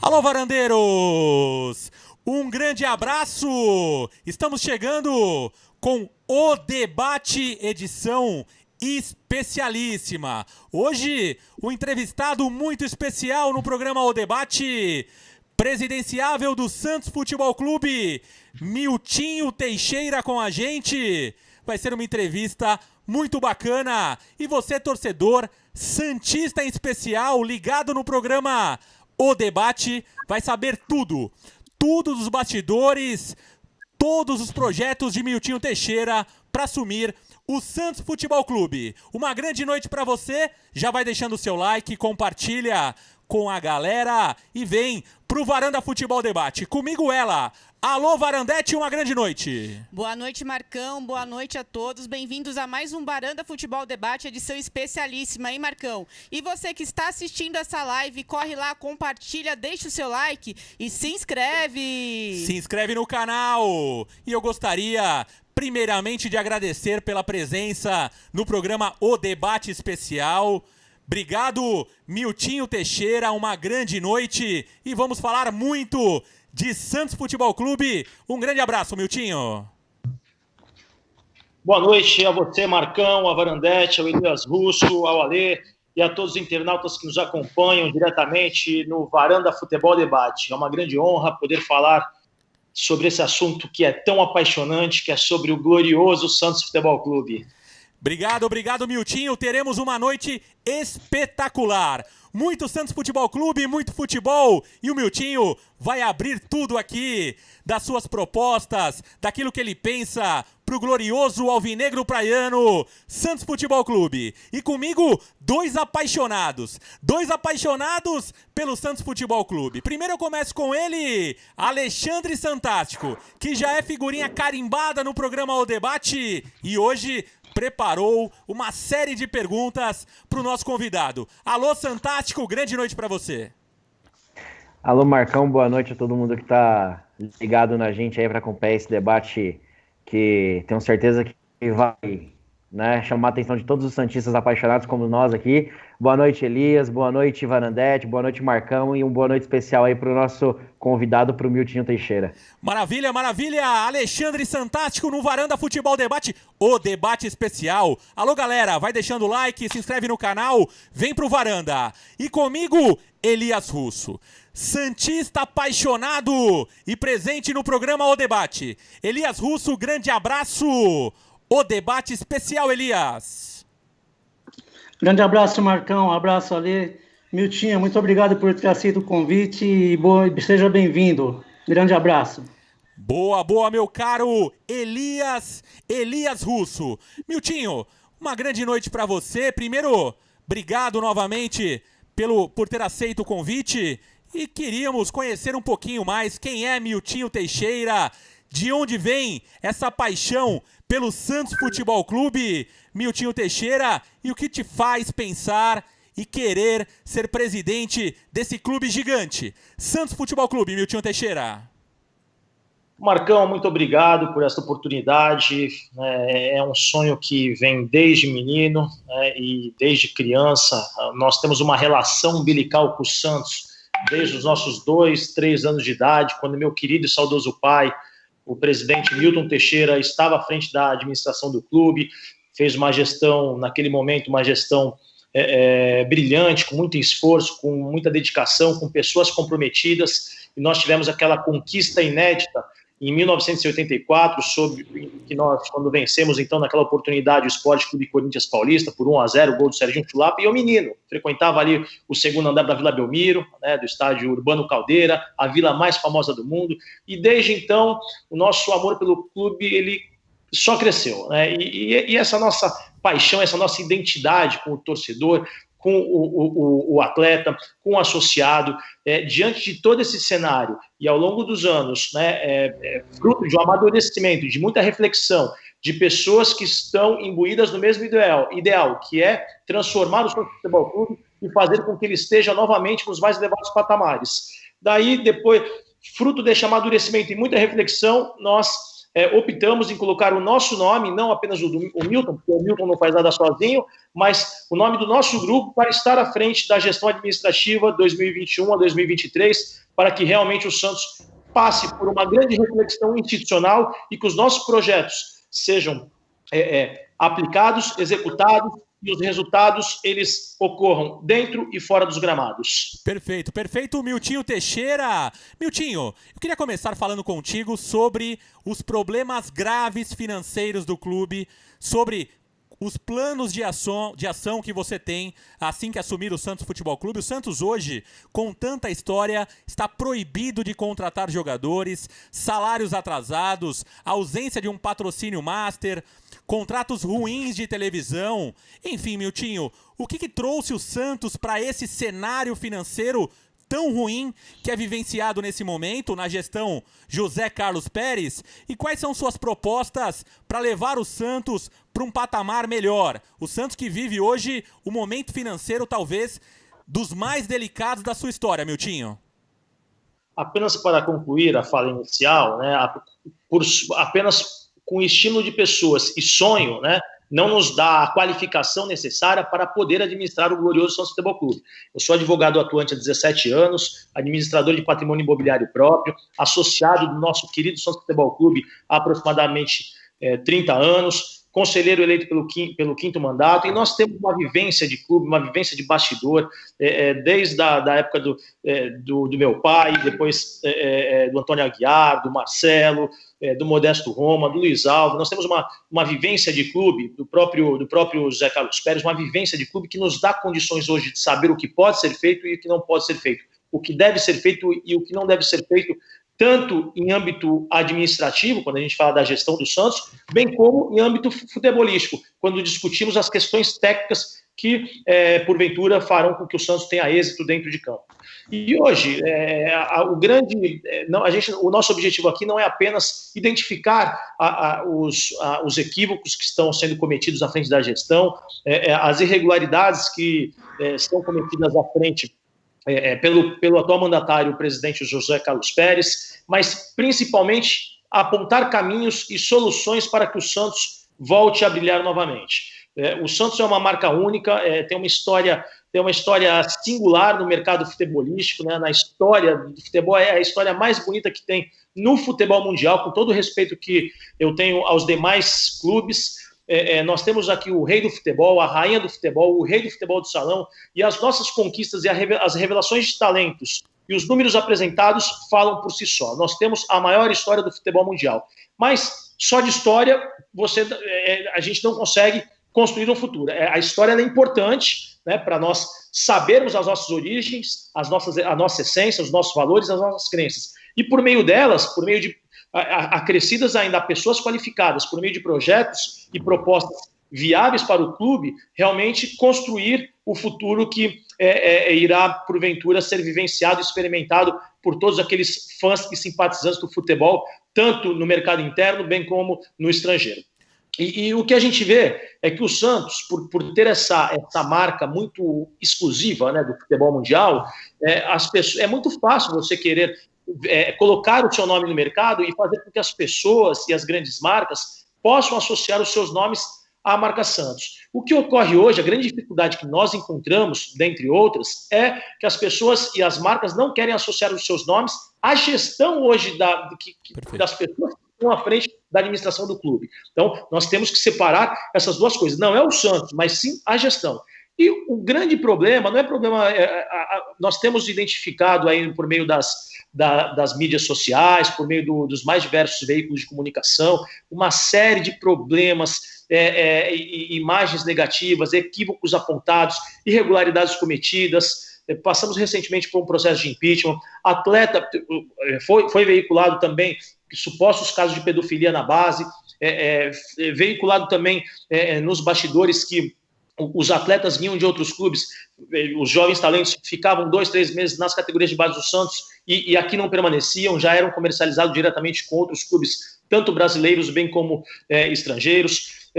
Alô, varandeiros! Um grande abraço! Estamos chegando com o Debate edição especialíssima. Hoje, um entrevistado muito especial no programa O Debate, presidenciável do Santos Futebol Clube, Miltinho Teixeira com a gente. Vai ser uma entrevista muito bacana. E você, torcedor, santista em especial, ligado no programa O Debate, vai saber tudo. Tudo dos bastidores, todos os projetos de Miltinho Teixeira para assumir o Santos Futebol Clube. Uma grande noite para você. Já vai deixando o seu like, compartilha com a galera e vem pro Varanda Futebol Debate. Comigo ela. Alô, Varandete, uma grande noite. Boa noite, Marcão. Boa noite a todos. Bem-vindos a mais um Varanda Futebol Debate, edição especialíssima, hein, Marcão? E você que está assistindo essa live, corre lá, compartilha, deixa o seu like e se inscreve. Se inscreve no canal. E eu gostaria, primeiramente, de agradecer pela presença no programa O Debate Especial. Obrigado, Miltinho Teixeira, uma grande noite e vamos falar muito de Santos Futebol Clube. Um grande abraço, Miltinho. Boa noite a você, Marcão, a Varandete, ao Elias Russo, ao Alê e a todos os internautas que nos acompanham diretamente no Varanda Futebol Debate. É uma grande honra poder falar sobre esse assunto que é tão apaixonante, que é sobre o glorioso Santos Futebol Clube. Obrigado, Miltinho. Teremos uma noite espetacular. Muito Santos Futebol Clube, muito futebol. E o Miltinho vai abrir tudo aqui das suas propostas, daquilo que ele pensa pro glorioso alvinegro praiano Santos Futebol Clube. E comigo, dois apaixonados pelo Santos Futebol Clube. Primeiro eu começo com ele, Alexandre Santástico, que já é figurinha carimbada no programa O Debate e hoje preparou uma série de perguntas para o nosso convidado. Alô, Santástico, grande noite para você. Alô, Marcão, boa noite a todo mundo que está ligado na gente aí para acompanhar esse debate que tenho certeza que vai, né, chamar a atenção de todos os santistas apaixonados como nós aqui. Boa noite, Elias, boa noite, Varandete, boa noite, Marcão, e boa noite especial aí para o nosso convidado, para o Miltinho Teixeira. Maravilha, Alexandre Santástico no Varanda Futebol Debate, o debate especial. Alô, galera, vai deixando o like, se inscreve no canal, vem pro Varanda. E comigo, Elias Russo, santista apaixonado e presente no programa O Debate. Elias Russo, grande abraço. O debate especial, Elias. Grande abraço, Marcão. Um abraço, Alê. Miltinho, muito obrigado por ter aceito o convite e seja bem-vindo. Grande abraço. Boa, meu caro Elias Russo. Miltinho, uma grande noite para você. Primeiro, obrigado novamente por ter aceito o convite e queríamos conhecer um pouquinho mais quem é Miltinho Teixeira, de onde vem essa paixão pelo Santos Futebol Clube, Miltinho Teixeira, e o que te faz pensar e querer ser presidente desse clube gigante, Santos Futebol Clube, Miltinho Teixeira. Marcão, muito obrigado por essa oportunidade. É um sonho que vem desde menino, né, e desde criança. Nós temos uma relação umbilical com o Santos desde os nossos 2, 3 anos de idade, quando meu querido e saudoso pai, o presidente Milton Teixeira, estava à frente da administração do clube, fez uma gestão, naquele momento, uma gestão brilhante, com muito esforço, com muita dedicação, com pessoas comprometidas, e nós tivemos aquela conquista inédita em 1984, quando vencemos, então, naquela oportunidade, o Sport Clube Corinthians Paulista, por 1-0, o gol do Serginho Chulapa, e eu menino, frequentava ali o segundo andar da Vila Belmiro, né, do estádio Urbano Caldeira, a vila mais famosa do mundo, e desde então, o nosso amor pelo clube, ele só cresceu, né, e essa nossa paixão, essa nossa identidade com o torcedor, com o atleta, com o associado, diante de todo esse cenário, e ao longo dos anos, né, fruto de um amadurecimento, de muita reflexão, de pessoas que estão imbuídas no mesmo ideal, que é transformar o Santos Futebol Clube e fazer com que ele esteja novamente nos mais elevados patamares. Daí, depois, fruto desse amadurecimento e muita reflexão, nós optamos em colocar o nosso nome, não apenas o Milton, porque o Milton não faz nada sozinho, mas o nome do nosso grupo para estar à frente da gestão administrativa 2021 a 2023, para que realmente o Santos passe por uma grande reflexão institucional e que os nossos projetos sejam aplicados, executados, e os resultados, eles ocorram dentro e fora dos gramados. Perfeito, perfeito, Miltinho Teixeira. Miltinho, eu queria começar falando contigo sobre os problemas graves financeiros do clube, sobre os planos de ação que você tem assim que assumir o Santos Futebol Clube. O Santos hoje, com tanta história, está proibido de contratar jogadores, salários atrasados, ausência de um patrocínio master, contratos ruins de televisão. Enfim, Miltinho, o que trouxe o Santos para esse cenário financeiro tão ruim que é vivenciado nesse momento na gestão José Carlos Pérez? E quais são suas propostas para levar o Santos para um patamar melhor? O Santos que vive hoje o momento financeiro talvez dos mais delicados da sua história, Miltinho. Apenas para concluir a fala inicial, né, apenas com estímulo de pessoas e sonho, né, não nos dá a qualificação necessária para poder administrar o glorioso Santos Futebol Clube. Eu sou advogado atuante há 17 anos, administrador de patrimônio imobiliário próprio, associado do nosso querido Santos Futebol Clube há aproximadamente 30 anos, conselheiro eleito pelo quinto mandato, e nós temos uma vivência de clube, uma vivência de bastidor, desde a época do meu pai, depois do Antônio Aguiar, do Marcelo, do Modesto Roma, do Luiz Alves. Nós temos uma vivência de clube, do próprio José Carlos Pérez, uma vivência de clube que nos dá condições hoje de saber o que pode ser feito e o que não pode ser feito, o que deve ser feito e o que não deve ser feito, tanto em âmbito administrativo, quando a gente fala da gestão do Santos, bem como em âmbito futebolístico, quando discutimos as questões técnicas que, porventura, farão com que o Santos tenha êxito dentro de campo. E hoje, o nosso objetivo aqui não é apenas identificar os equívocos que estão sendo cometidos à frente da gestão, as irregularidades que estão cometidas à frente pelo atual mandatário, o presidente José Carlos Pérez, mas principalmente apontar caminhos e soluções para que o Santos volte a brilhar novamente. O Santos é uma marca única, tem uma história singular no mercado futebolístico, né? Na história do futebol, é a história mais bonita que tem no futebol mundial, com todo o respeito que eu tenho aos demais clubes. Nós temos aqui o rei do futebol, a rainha do futebol, o rei do futebol do salão, e as nossas conquistas e as revelações de talentos e os números apresentados falam por si só. Nós temos a maior história do futebol mundial, mas só de história a gente não consegue construir um futuro. A história é importante, né, para nós sabermos as nossas origens, a nossa essência, os nossos valores, as nossas crenças. E por meio delas, por meio de acrescidas ainda a pessoas qualificadas, por meio de projetos e propostas viáveis para o clube, realmente construir o futuro que irá, porventura, ser vivenciado e experimentado por todos aqueles fãs e simpatizantes do futebol, tanto no mercado interno, bem como no estrangeiro. E o que a gente vê é que o Santos, por ter essa marca muito exclusiva, né, do futebol mundial, é muito fácil você querer colocar o seu nome no mercado e fazer com que as pessoas e as grandes marcas possam associar os seus nomes à marca Santos. O que ocorre hoje, a grande dificuldade que nós encontramos, dentre outras, é que as pessoas e as marcas não querem associar os seus nomes à gestão hoje das pessoas que estão à frente da administração do clube. Então, nós temos que separar essas duas coisas. Não é o Santos, mas sim a gestão. E o grande problema, não é problema, nós temos identificado aí por meio das mídias sociais, por meio dos mais diversos veículos de comunicação, uma série de problemas, imagens negativas, equívocos apontados, irregularidades cometidas. Passamos recentemente por um processo de impeachment. Atleta, foi veiculado também supostos casos de pedofilia na base, veiculado também nos bastidores que os atletas vinham de outros clubes, os jovens talentos ficavam 2, 3 meses nas categorias de base do Santos e aqui não permaneciam, já eram comercializados diretamente com outros clubes, tanto brasileiros bem como estrangeiros.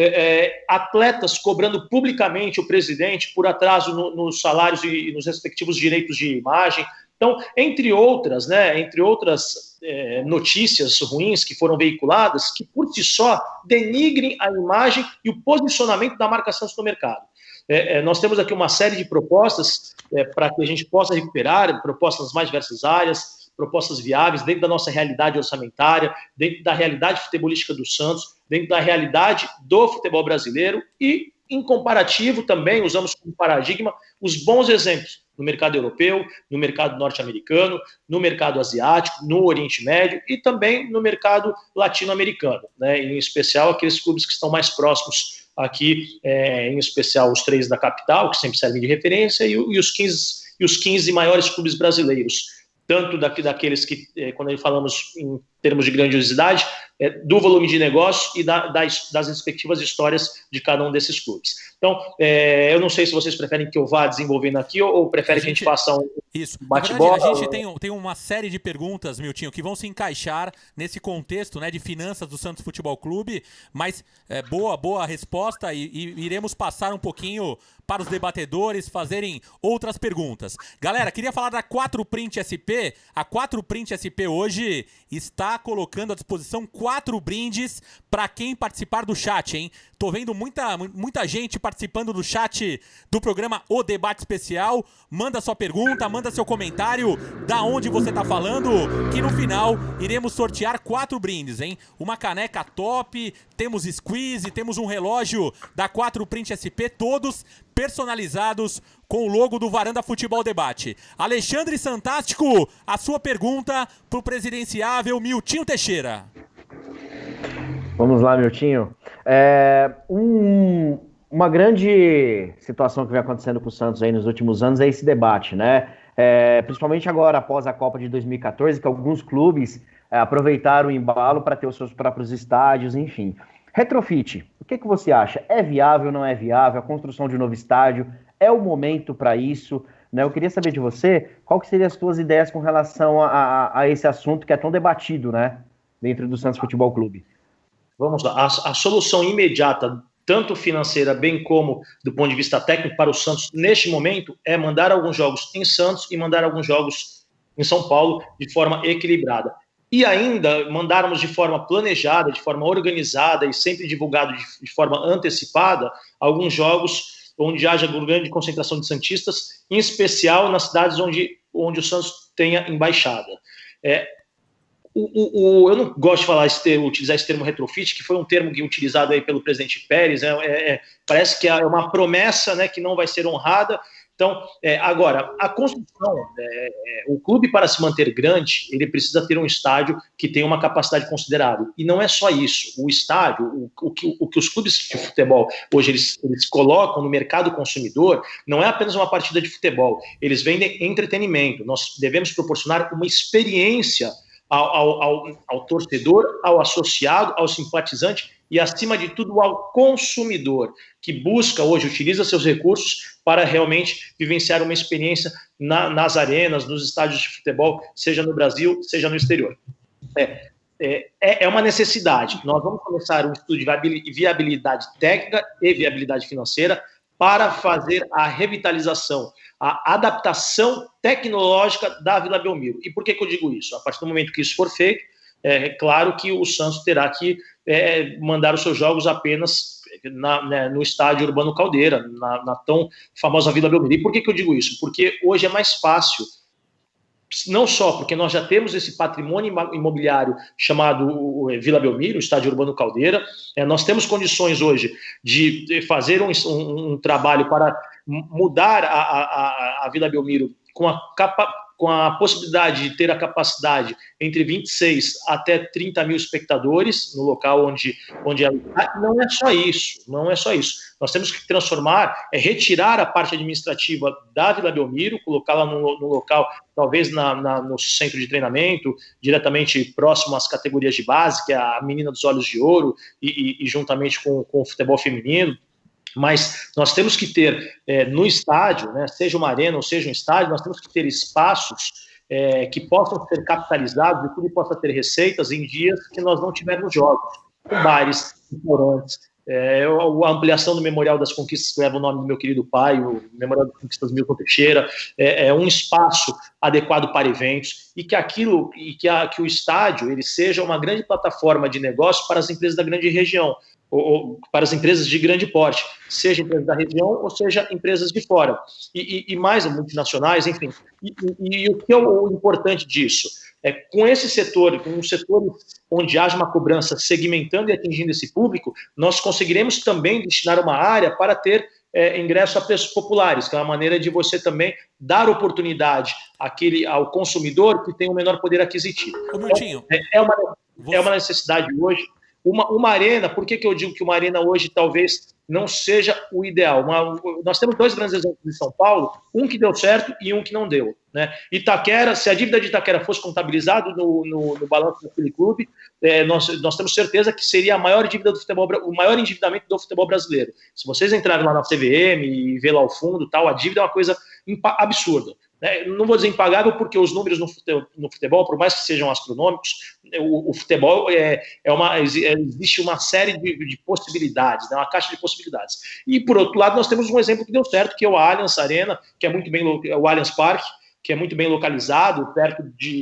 Atletas cobrando publicamente o presidente por atraso nos salários e nos respectivos direitos de imagem. Então, entre outras notícias ruins que foram veiculadas, que por si só denigrem a imagem e o posicionamento da marca Santos no mercado. Nós temos aqui uma série de propostas para que a gente possa recuperar, propostas nas mais diversas áreas, propostas viáveis, dentro da nossa realidade orçamentária, dentro da realidade futebolística do Santos, dentro da realidade do futebol brasileiro e, em comparativo, também usamos como paradigma os bons exemplos no mercado europeu, no mercado norte-americano, no mercado asiático, no Oriente Médio e também no mercado latino-americano, né? Em especial aqueles clubes que estão mais próximos aqui, em especial os 3 da capital, que sempre servem de referência, e os 15 maiores clubes brasileiros, tanto daqueles que, quando falamos em termos de grandiosidade, do volume de negócio e das respectivas histórias de cada um desses clubes. Então, eu não sei se vocês preferem que eu vá desenvolvendo aqui ou preferem que a gente faça um bate-bola. A gente tem uma série de perguntas, Miltinho, que vão se encaixar nesse contexto, né, de finanças do Santos Futebol Clube, mas boa resposta e iremos passar um pouquinho para os debatedores fazerem outras perguntas. Galera, queria falar da 4Print SP. A 4Print SP hoje está colocando à disposição 4 brindes para quem participar do chat, hein? Tô vendo muita gente participando do chat do programa O Debate Especial. Manda sua pergunta, manda seu comentário, da onde você tá falando, que no final iremos sortear 4 brindes, hein? Uma caneca top, temos squeeze, temos um relógio da 4Print SP, todos personalizados com o logo do Varanda Futebol Debate. Alexandre Santástico, a sua pergunta pro presidenciável Miltinho Teixeira. Vamos lá, Miltinho. Uma grande situação que vem acontecendo com o Santos aí nos últimos anos é esse debate, né? Principalmente agora, após a Copa de 2014, que alguns clubes aproveitaram o embalo para ter os seus próprios estádios, enfim. Retrofit, o que você acha? É viável, não é viável? A construção de um novo estádio é o momento para isso? Né? Eu queria saber de você, qual que seriam as suas ideias com relação a esse assunto que é tão debatido, né, dentro do Santos Futebol Clube? Vamos lá, a solução imediata, tanto financeira bem como do ponto de vista técnico para o Santos, neste momento, é mandar alguns jogos em Santos e mandar alguns jogos em São Paulo de forma equilibrada. E ainda mandarmos de forma planejada, de forma organizada e sempre divulgado de forma antecipada alguns jogos onde haja grande concentração de santistas, em especial nas cidades onde o Santos tenha embaixada. Eu não gosto de falar utilizar esse termo retrofit, que foi um termo utilizado aí pelo presidente Pérez, parece que é uma promessa, né, que não vai ser honrada. Então, agora, a construção, o clube, para se manter grande, ele precisa ter um estádio que tenha uma capacidade considerável. E não é só isso. O estádio, o que os clubes de futebol hoje eles colocam no mercado consumidor, não é apenas uma partida de futebol. Eles vendem entretenimento. Nós devemos proporcionar uma experiência ao torcedor, ao associado, ao simpatizante e, acima de tudo, ao consumidor, que busca hoje, utiliza seus recursos para realmente vivenciar uma experiência nas arenas, nos estádios de futebol, seja no Brasil, seja no exterior. É uma necessidade. Nós vamos começar um estudo de viabilidade técnica e viabilidade financeira para fazer a revitalização, a adaptação tecnológica da Vila Belmiro. E por que eu digo isso? A partir do momento que isso for feito, é claro que o Santos terá que mandar os seus jogos apenas no estádio Urbano Caldeira, na tão famosa Vila Belmiro. E por que eu digo isso? Porque hoje é mais fácil, não só porque nós já temos esse patrimônio imobiliário chamado Vila Belmiro, o estádio Urbano Caldeira, nós temos condições hoje de fazer um trabalho para mudar a Vila Belmiro com a possibilidade de ter a capacidade entre 26 até 30 mil espectadores no local onde não é só isso. Nós temos que retirar a parte administrativa da Vila Belmiro, colocá-la no local, talvez no centro de treinamento, diretamente próximo às categorias de base, que é a Menina dos Olhos de Ouro, e juntamente com o futebol feminino. Mas nós temos que ter no estádio, né, seja uma arena ou seja um estádio, nós temos que ter espaços que possam ser capitalizados e tudo possa ter receitas em dias que nós não tivermos jogos, com bares, restaurantes, A ampliação do Memorial das Conquistas, que leva o nome do meu querido pai, o Memorial das Conquistas Milton Teixeira, um espaço adequado para eventos, e que o estádio ele seja uma grande plataforma de negócio para as empresas da grande região, ou para as empresas de grande porte, seja empresas da região ou seja empresas de fora, e mais multinacionais, enfim. E o que é o importante disso? Com esse setor, com um setor onde haja uma cobrança segmentando e atingindo esse público, nós conseguiremos também destinar uma área para ter ingresso a preços populares, que é uma maneira de você também dar oportunidade ao consumidor que tem um menor poder aquisitivo. Ô, Miltinho, é uma necessidade hoje. Uma arena, por que eu digo que uma arena hoje talvez não seja o ideal? Nós temos 2 grandes exemplos em São Paulo, um que deu certo e um que não deu, né? Itaquera, se a dívida de Itaquera fosse contabilizada no balanço daquele clube, nós temos certeza que seria a maior dívida do futebol, o maior endividamento do futebol brasileiro. Se vocês entrarem lá na CVM e ver lá o fundo, tal, a dívida é uma coisa absurda. Não vou dizer impagável, porque os números no futebol, por mais que sejam astronômicos, o futebol existe uma série de possibilidades, né? Uma caixa de possibilidades. E, por outro lado, nós temos um exemplo que deu certo, que é o Allianz Arena, que é muito bem o Allianz Parque, que é muito bem localizado,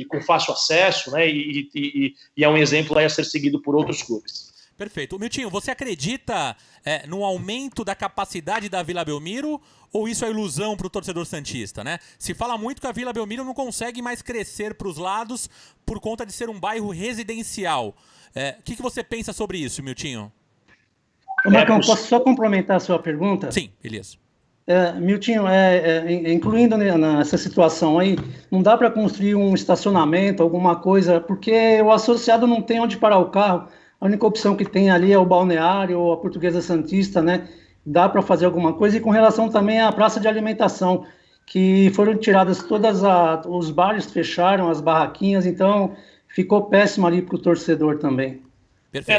com fácil acesso, né? E é um exemplo a ser seguido por outros clubes. Perfeito. Miltinho, você acredita no aumento da capacidade da Vila Belmiro, ou isso é ilusão para o torcedor santista, né? Se fala muito que a Vila Belmiro não consegue mais crescer para os lados por conta de ser um bairro residencial. O que você pensa sobre isso, Miltinho? Marcão, posso só complementar a sua pergunta? Sim, beleza. Miltinho, incluindo nessa situação aí, não dá para construir um estacionamento, alguma coisa, porque o associado não tem onde parar o carro. A única opção que tem ali é o balneário ou a Portuguesa Santista, né? Dá para fazer alguma coisa. E com relação também à praça de alimentação, que foram tiradas os bares fecharam, as barraquinhas, então ficou péssimo ali para o torcedor também.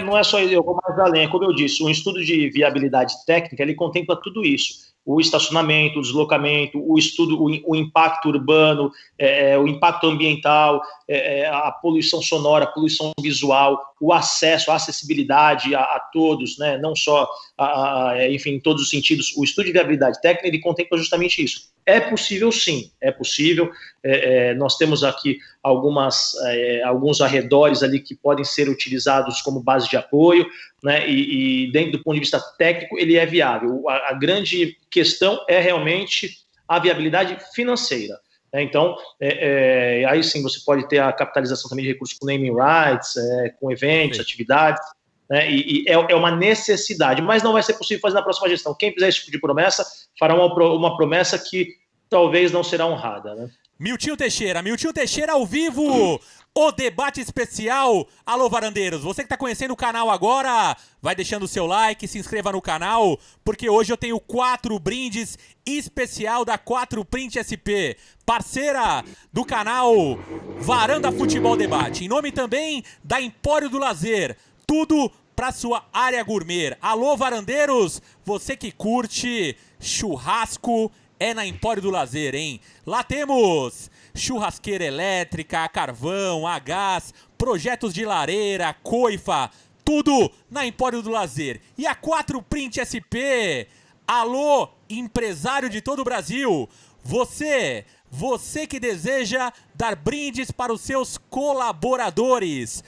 Não é só eu vou mais além, como eu disse, um estudo de viabilidade técnica, ele contempla tudo isso. O estacionamento, o deslocamento, o impacto urbano, o impacto ambiental, a poluição sonora, a poluição visual, o acesso, a acessibilidade a todos, né? Não só, enfim, em todos os sentidos. O estudo de viabilidade técnica, ele contempla justamente isso. É possível, sim, é possível. Nós temos aqui alguns arredores ali que podem ser utilizados como base de apoio, né? E dentro do ponto de vista técnico, ele é viável. A grande questão é realmente a viabilidade financeira. Então, aí sim você pode ter a capitalização também de recursos com naming rights, com eventos, atividades, né? E é uma necessidade, mas não vai ser possível fazer na próxima gestão. Quem fizer esse tipo de promessa, fará uma promessa que talvez não será honrada, né? Miltinho Teixeira ao vivo, o debate especial. Alô, varandeiros, você que está conhecendo o canal agora, vai deixando o seu like, se inscreva no canal, porque hoje eu tenho 4 brindes especial da 4Print SP, parceira do canal Varanda Futebol Debate, em nome também da Empório do Lazer, tudo para sua área gourmet. Alô, varandeiros, você que curte churrasco, é na Empório do Lazer, hein? Lá temos churrasqueira elétrica, a carvão, a gás, projetos de lareira, coifa, tudo na Empório do Lazer. E a 4Print SP, alô, empresário de todo o Brasil, você que deseja dar brindes para os seus colaboradores.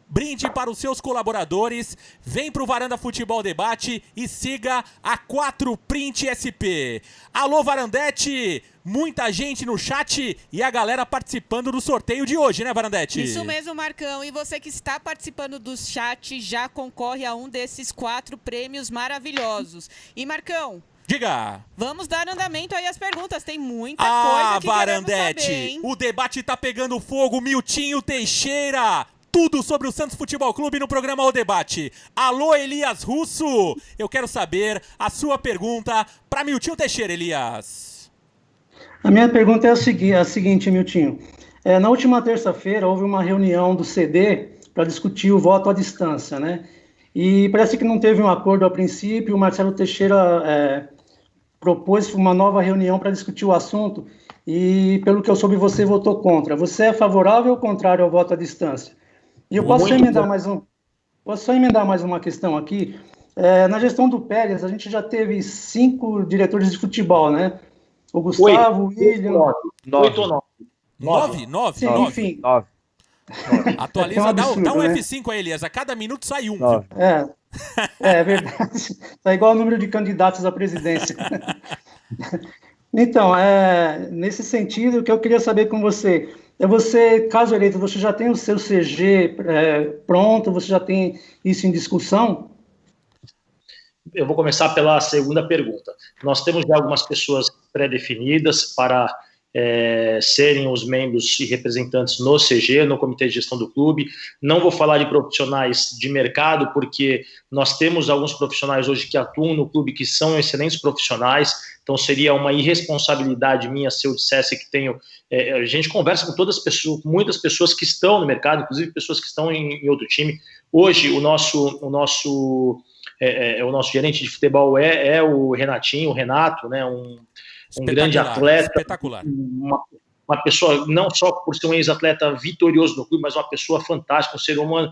Brinde para os seus colaboradores, vem pro Varanda Futebol Debate e siga a 4Print SP. Alô, Varandete, muita gente no chat e a galera participando do sorteio de hoje, né, Varandete? Isso mesmo, Marcão. E você que está participando do chat já concorre a um desses 4 prêmios maravilhosos. E, Marcão, diga! Vamos dar andamento aí às perguntas, tem muita coisa que Varandete, queremos saber, hein? O debate tá pegando fogo, Miltinho Teixeira! Tudo sobre o Santos Futebol Clube no programa O Debate. Alô, Elias Russo! Eu quero saber a sua pergunta para Miltinho Teixeira, Elias. A minha pergunta é a seguinte, Miltinho. Na última terça-feira houve uma reunião do CD para discutir o voto à distância, né? E parece que não teve um acordo a princípio. O Marcelo Teixeira propôs uma nova reunião para discutir o assunto e, pelo que eu soube, você votou contra. Você é favorável ou contrário ao voto à distância? E eu posso só emendar mais uma questão aqui. Na gestão do Pérez, a gente já teve 5 diretores de futebol, né? O Gustavo, o William... 8 ou 9. 9? Sim, enfim. 9. Atualiza, É um absurdo, dá um né? F5 aí, Elias. A cada minuto sai um. 9. É verdade. Tá igual o número de candidatos à presidência. Então, nesse sentido, o que eu queria saber com você, você, caso eleito, você já tem o seu CG pronto, você já tem isso em discussão? Eu vou começar pela segunda pergunta. Nós temos já algumas pessoas pré-definidas para serem os membros e representantes no CG, no Comitê de Gestão do Clube. Não vou falar de profissionais de mercado, porque nós temos alguns profissionais hoje que atuam no clube que são excelentes profissionais, então seria uma irresponsabilidade minha se eu dissesse que tenho... a gente conversa com todas as pessoas, muitas pessoas que estão no mercado, inclusive pessoas que estão em outro time. Hoje, o nosso gerente de futebol é o Renato, né, um grande atleta, espetacular. Uma pessoa, não só por ser um ex-atleta vitorioso no clube, mas uma pessoa fantástica, um ser humano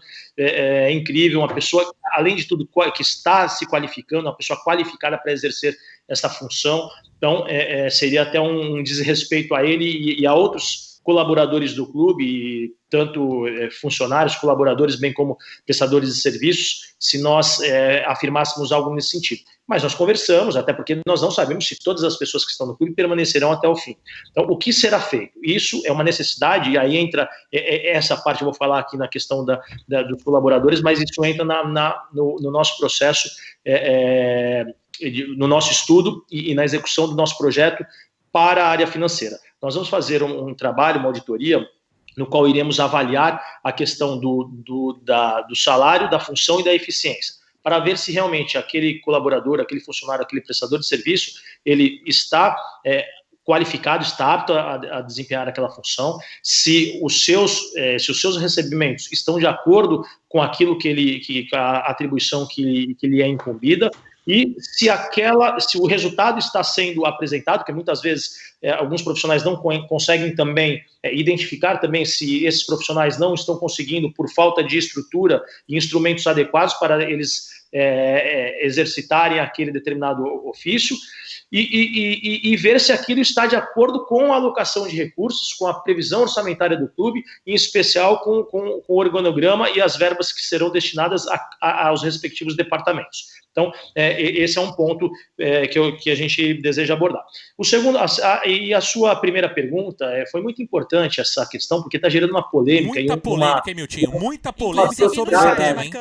incrível, uma pessoa, além de tudo, que está se qualificando, uma pessoa qualificada para exercer essa função. Então, seria até um desrespeito a ele e a outros colaboradores do clube, tanto funcionários, colaboradores, bem como prestadores de serviços, se nós afirmássemos algo nesse sentido. Mas nós conversamos, até porque nós não sabemos se todas as pessoas que estão no clube permanecerão até o fim. Então, o que será feito? Isso é uma necessidade, e aí entra essa parte, eu vou falar aqui na questão dos colaboradores, mas isso entra no nosso processo, no nosso estudo e na execução do nosso projeto para a área financeira. Nós vamos fazer um trabalho, uma auditoria, no qual iremos avaliar a questão do salário, da função e da eficiência, para ver se realmente aquele colaborador, aquele funcionário, aquele prestador de serviço, ele está qualificado, está apto a desempenhar aquela função, se os seus recebimentos estão de acordo com aquilo a atribuição que lhe é incumbida, e se o resultado está sendo apresentado, que muitas vezes alguns profissionais não conseguem também identificar também se esses profissionais não estão conseguindo por falta de estrutura e instrumentos adequados para eles exercitarem aquele determinado ofício, e ver se aquilo está de acordo com a alocação de recursos, com a previsão orçamentária do clube, em especial com o organograma e as verbas que serão destinadas aos respectivos departamentos. Então, esse é um ponto que a gente deseja abordar. O segundo, e a sua primeira pergunta, foi muito importante essa questão, porque está gerando uma polêmica. Muita polêmica, hein, Miltinho? Muita polêmica sobre esse tema, hein?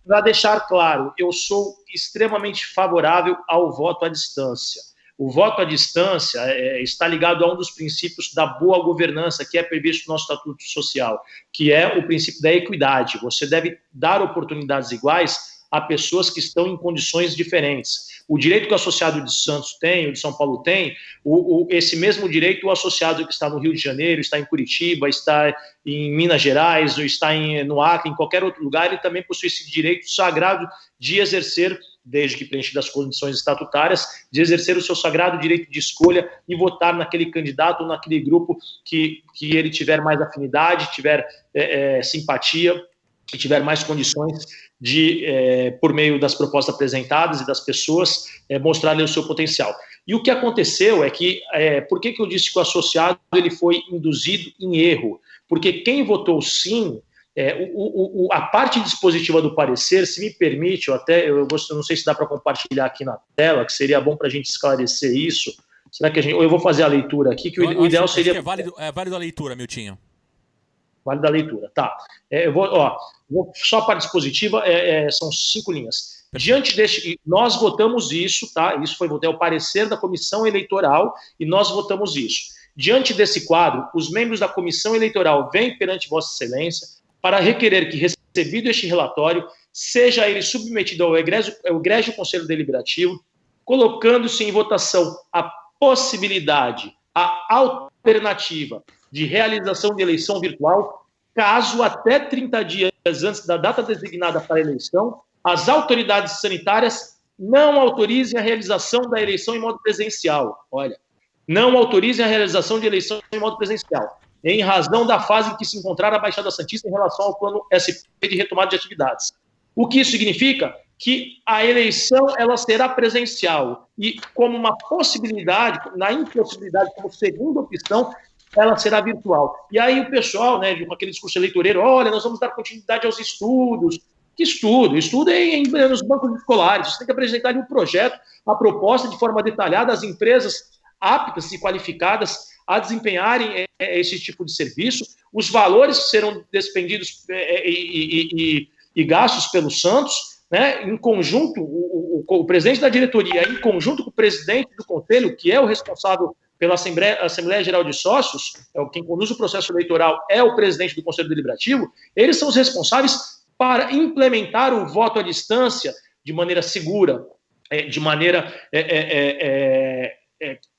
Para deixar claro, eu sou extremamente favorável ao voto à distância. O voto à distância está ligado a um dos princípios da boa governança que é previsto no nosso Estatuto Social, que é o princípio da equidade. Você deve dar oportunidades iguais a pessoas que estão em condições diferentes. O direito que o associado de Santos tem, o de São Paulo tem, esse mesmo direito o associado que está no Rio de Janeiro, está em Curitiba, está em Minas Gerais, ou está no Acre, em qualquer outro lugar, ele também possui esse direito sagrado de exercer, desde que preenchido as condições estatutárias, de exercer o seu sagrado direito de escolha e votar naquele candidato ou naquele grupo que ele tiver mais afinidade, tiver simpatia e tiver mais condições de, por meio das propostas apresentadas e das pessoas, mostrar o seu potencial. E o que aconteceu é que, por que eu disse que o associado ele foi induzido em erro? Porque quem votou sim, a parte dispositiva do parecer, se me permite, eu não sei se dá para compartilhar aqui na tela, que seria bom para a gente esclarecer isso. Será que eu vou fazer a leitura aqui, que o ideal seria... É válido a leitura, Miltinho. Vale da leitura, tá. Só a parte dispositiva, são 5 linhas. Diante deste, nós votamos isso, tá? Isso foi o parecer da comissão eleitoral e nós votamos isso. Diante desse quadro, os membros da comissão eleitoral vêm perante Vossa Excelência para requerer que, recebido este relatório, seja ele submetido ao egrégio Conselho Deliberativo, colocando-se em votação a possibilidade, a alternativa de realização de eleição virtual, caso até 30 dias antes da data designada para a eleição, as autoridades sanitárias não autorizem a realização da eleição em modo presencial. Olha, não autorizem a realização de eleição em modo presencial, em razão da fase em que se encontrar a Baixada Santista em relação ao plano SP de retomada de atividades. O que isso significa? que a eleição ela será presencial e como uma possibilidade, na impossibilidade, como segunda opção, ela será virtual. E aí o pessoal, né, com aquele discurso eleitoreiro, olha, nós vamos dar continuidade aos estudos. Que estudo? Estudo nos bancos escolares. Você tem que apresentar um projeto, a proposta de forma detalhada às empresas aptas e qualificadas a desempenharem esse tipo de serviço, os valores que serão despendidos e gastos pelo Santos, né, em conjunto, o presidente da diretoria, em conjunto com o presidente do conselho, que é o responsável pela Assembleia Geral de Sócios, quem conduz o processo eleitoral é o presidente do Conselho Deliberativo, eles são os responsáveis para implementar o voto à distância de maneira segura, de maneira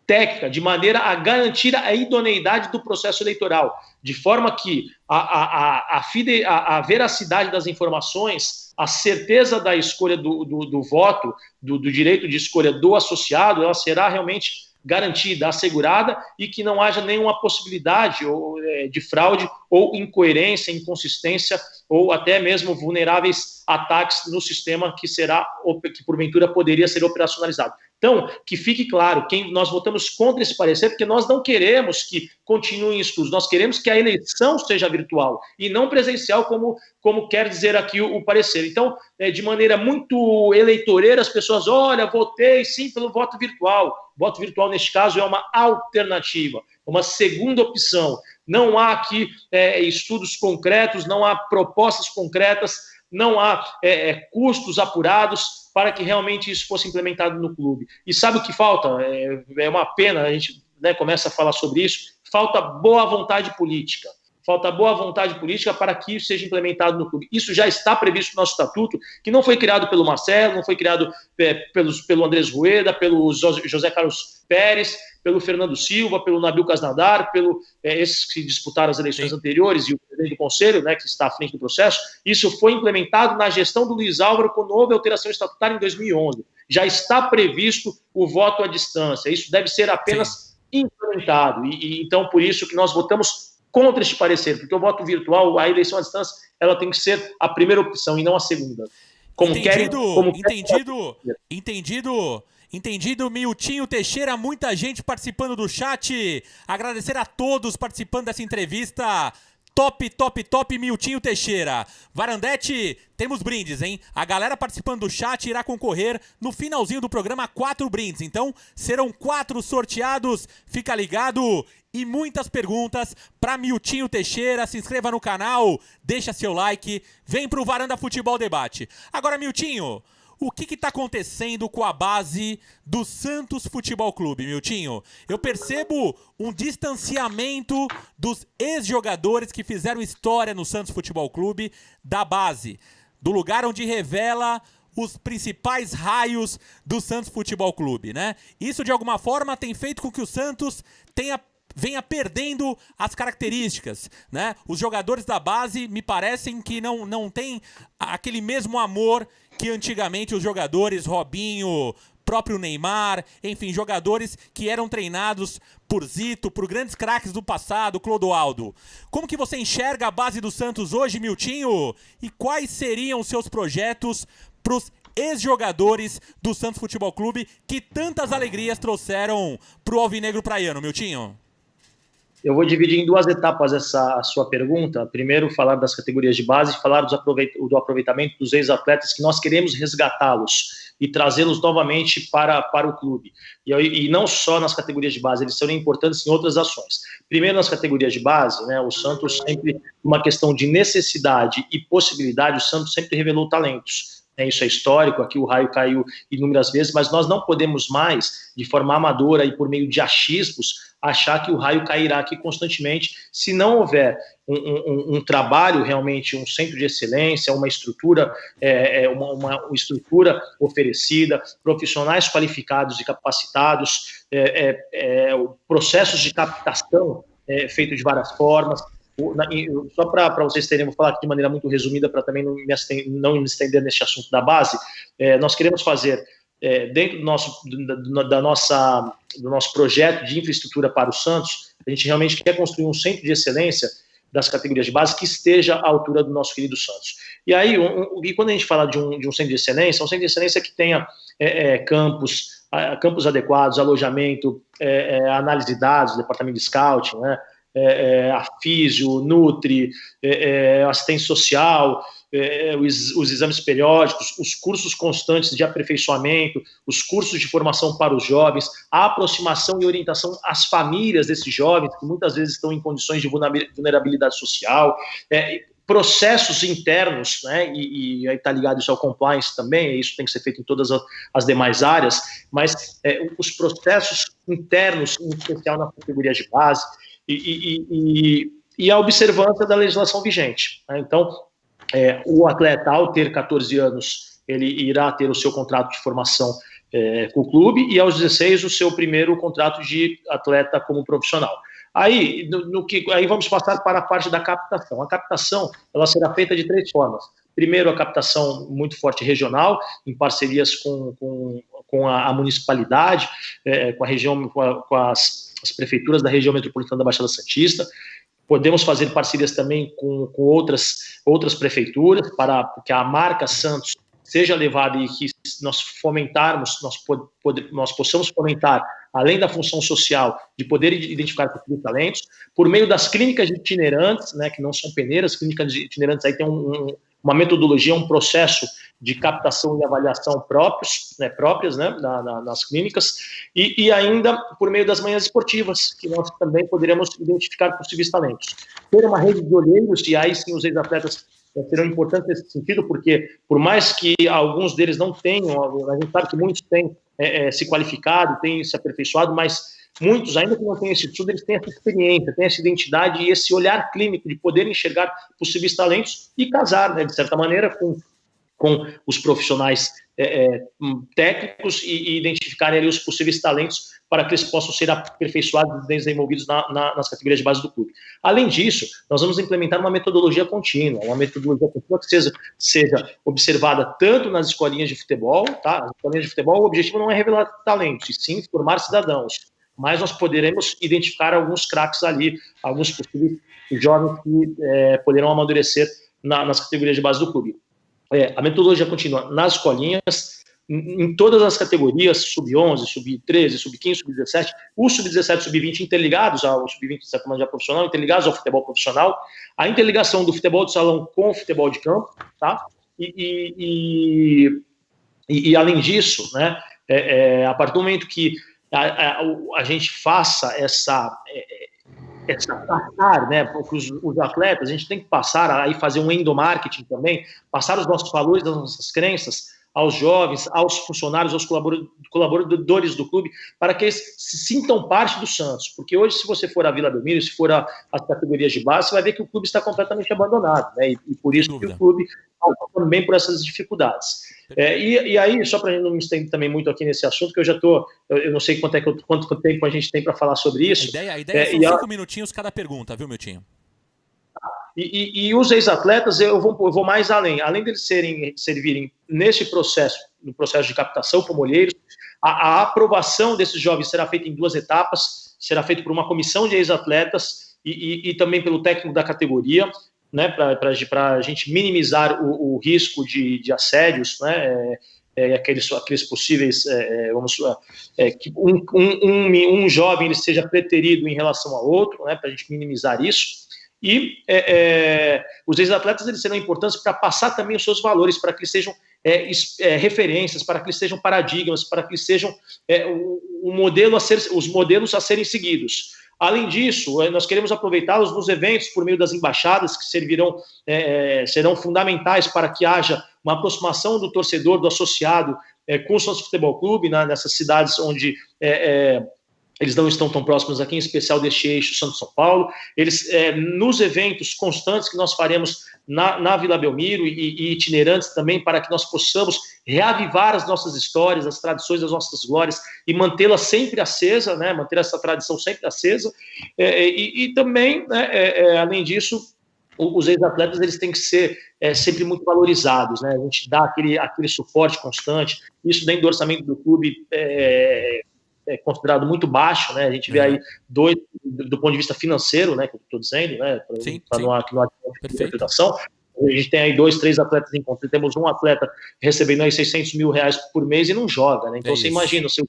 técnica, de maneira a garantir a idoneidade do processo eleitoral, de forma que a veracidade das informações, a certeza da escolha do voto, do direito de escolha do associado, ela será realmente garantida, assegurada, e que não haja nenhuma possibilidade de fraude ou incoerência, inconsistência ou até mesmo vulneráveis ataques no sistema que porventura poderia ser operacionalizado. Então, que fique claro, nós votamos contra esse parecer, porque nós não queremos que continuem estudos, nós queremos que a eleição seja virtual e não presencial, como quer dizer aqui o parecer. Então, de maneira muito eleitoreira, as pessoas, olha, votei sim pelo voto virtual. O voto virtual, neste caso, é uma alternativa, uma segunda opção. Não há aqui estudos concretos, não há propostas concretas, não há custos apurados para que realmente isso fosse implementado no clube. E sabe o que falta? É uma pena, a gente começa a falar sobre isso, falta boa vontade política. Falta boa vontade política para que isso seja implementado no clube. Isso já está previsto no nosso estatuto, que não foi criado pelo Marcelo, não foi criado pelo Andrés Rueda, pelo José Carlos Pérez, pelo Fernando Silva, pelo Nabil Casnadar, esses que disputaram as eleições anteriores e o presidente do Conselho, né, que está à frente do processo. Isso foi implementado na gestão do Luiz Álvaro, quando houve alteração estatutária em 2011. Já está previsto o voto à distância. Isso deve ser apenas implementado. Então, por isso que nós votamos contra este parecer, porque o voto virtual, a eleição à distância, ela tem que ser a primeira opção e não a segunda. Entendido, Miltinho Teixeira, muita gente participando do chat. Agradecer a todos participando dessa entrevista. Top, Miltinho Teixeira. Varandete, temos brindes, hein? A galera participando do chat irá concorrer no finalzinho do programa 4 brindes. Então, serão 4 sorteados. Fica ligado. E muitas perguntas para Miltinho Teixeira. Se inscreva no canal, deixa seu like. Vem pro Varanda Futebol Debate. Agora, Miltinho, o que está acontecendo com a base do Santos Futebol Clube, Miltinho? Eu percebo um distanciamento dos ex-jogadores que fizeram história no Santos Futebol Clube da base, do lugar onde revela os principais raios do Santos Futebol Clube, né? Isso, de alguma forma, tem feito com que o Santos venha perdendo as características, né? Os jogadores da base me parecem que não têm aquele mesmo amor que antigamente os jogadores, Robinho, próprio Neymar, enfim, jogadores que eram treinados por Zito, por grandes craques do passado, Clodoaldo. Como que você enxerga a base do Santos hoje, Miltinho? E quais seriam os seus projetos para os ex-jogadores do Santos Futebol Clube que tantas alegrias trouxeram para o Alvinegro Praiano, Miltinho? Eu vou dividir em 2 etapas essa sua pergunta. Primeiro, falar das categorias de base, falar do aproveitamento dos ex-atletas que nós queremos resgatá-los e trazê-los novamente para o clube. E não só nas categorias de base, eles serão importantes em outras ações. Primeiro, nas categorias de base, né, o Santos sempre, uma questão de necessidade e possibilidade, o Santos sempre revelou talentos. Isso é histórico, aqui o raio caiu inúmeras vezes, mas nós não podemos mais, de forma amadora e por meio de achismos, achar que o raio cairá aqui constantemente, se não houver um trabalho realmente, um centro de excelência, uma estrutura, uma estrutura oferecida, profissionais qualificados e capacitados, processos de captação feito de várias formas. Só para vocês terem, vou falar aqui de maneira muito resumida para também não me estender neste assunto da base. Nós queremos fazer, dentro do nosso projeto de infraestrutura para o Santos, a gente realmente quer construir um centro de excelência das categorias de base que esteja à altura do nosso querido Santos. E aí, quando a gente fala de um centro de excelência, é um centro de excelência que tenha campos adequados, alojamento, análise de dados, departamento de scouting, né? A físio, nutri, assistência social, os exames periódicos, os cursos constantes de aperfeiçoamento, os cursos de formação para os jovens, a aproximação e orientação às famílias desses jovens, que muitas vezes estão em condições de vulnerabilidade social, processos internos, né, e aí está ligado isso ao compliance também, isso tem que ser feito em todas as demais áreas, mas os processos internos, em especial na categoria de base, e a observância da legislação vigente, né? Então, o atleta, ao ter 14 anos, ele irá ter o seu contrato de formação com o clube, e aos 16 o seu primeiro contrato de atleta como profissional. Aí vamos passar para a parte da captação. A captação, ela será feita de 3 formas. Primeiro, a captação muito forte regional, em parcerias com a municipalidade, com a região, com as prefeituras da região metropolitana da Baixada Santista. Podemos fazer parcerias também com outras prefeituras, para que a marca Santos seja levada e que nós fomentarmos, nós possamos fomentar, além da função social, de poder identificar possíveis talentos, por meio das clínicas itinerantes, né, que não são peneiras, clínicas itinerantes aí tem uma metodologia, um processo de captação e avaliação próprias, né, nas clínicas, e ainda por meio das manhãs esportivas, que nós também poderemos identificar possíveis talentos. Ter uma rede de olheiros, e aí sim os ex-atletas serão importantes nesse sentido, porque por mais que alguns deles não tenham, a gente sabe que muitos têm se qualificado, têm se aperfeiçoado, mas muitos, ainda que não tenham esse estudo, eles têm essa experiência, têm essa identidade e esse olhar clínico de poder enxergar possíveis talentos e casar, né, de certa maneira, com os profissionais técnicos e identificarem ali os possíveis talentos para que eles possam ser aperfeiçoados e desenvolvidos nas categorias de base do clube. Além disso, nós vamos implementar uma metodologia contínua que seja observada tanto nas escolinhas de futebol, tá? As escolinhas de futebol, o objetivo não é revelar talentos, e sim formar cidadãos, mas nós poderemos identificar alguns craques ali, alguns possíveis jovens que poderão amadurecer nas categorias de base do clube. A metodologia contínua nas escolinhas, em todas as categorias, sub-11, sub-13, sub-15, sub-17, o sub-17 e sub-20 interligados ao sub-20 de certa maneira profissional, interligados ao futebol profissional, a interligação do futebol de salão com o futebol de campo, tá? E além disso, né, a partir do momento que a gente faça passar, né, porque os atletas, a gente tem que passar aí fazer um endomarketing também, passar os nossos valores, as nossas crenças aos jovens, aos funcionários, aos colaboradores do clube, para que eles se sintam parte do Santos, porque hoje, se você for à Vila Belmiro, se for às categorias de base, você vai ver que o clube está completamente abandonado, né, e por isso que o clube está também por essas dificuldades. E aí, só para a gente não me estender também muito aqui nesse assunto, que eu não sei quanto tempo a gente tem para falar sobre isso. A ideia são 5 minutinhos cada pergunta, viu, Miltinho? E os ex-atletas, eu vou mais além. Além deles servirem no processo de captação como olheiros, a aprovação desses jovens será feita em 2 etapas, será feita por uma comissão de ex-atletas e também pelo técnico da categoria, né, para a gente minimizar o risco de assédios, né, aqueles possíveis, que um jovem ele seja preterido em relação a outro, né, para a gente minimizar isso. E os ex-atletas eles serão importantes para passar também os seus valores, para que eles sejam referências, para que eles sejam paradigmas, para que eles sejam os modelos a serem seguidos. Além disso, nós queremos aproveitá-los nos eventos por meio das embaixadas, que serão fundamentais para que haja uma aproximação do torcedor, do associado com o Santos Futebol Clube, nessas cidades onde eles não estão tão próximos aqui, em especial deste eixo Santos-São Paulo. Eles, nos eventos constantes que nós faremos na Vila Belmiro e itinerantes também, para que nós possamos reavivar as nossas histórias, as tradições das nossas glórias e mantê-la sempre acesa, né, manter essa tradição sempre acesa. E também, né, além disso, os ex-atletas eles têm que ser sempre muito valorizados, né? A gente dá aquele suporte constante, isso dentro do orçamento do clube é considerado muito baixo, né? A gente vê aí 2 do ponto de vista financeiro, né? Que eu estou dizendo, né? Para não haver interpretação. A gente tem aí 2, 3 atletas em conta. Temos um atleta recebendo aí R$600 mil por mês e não joga, né? Então você imagina, se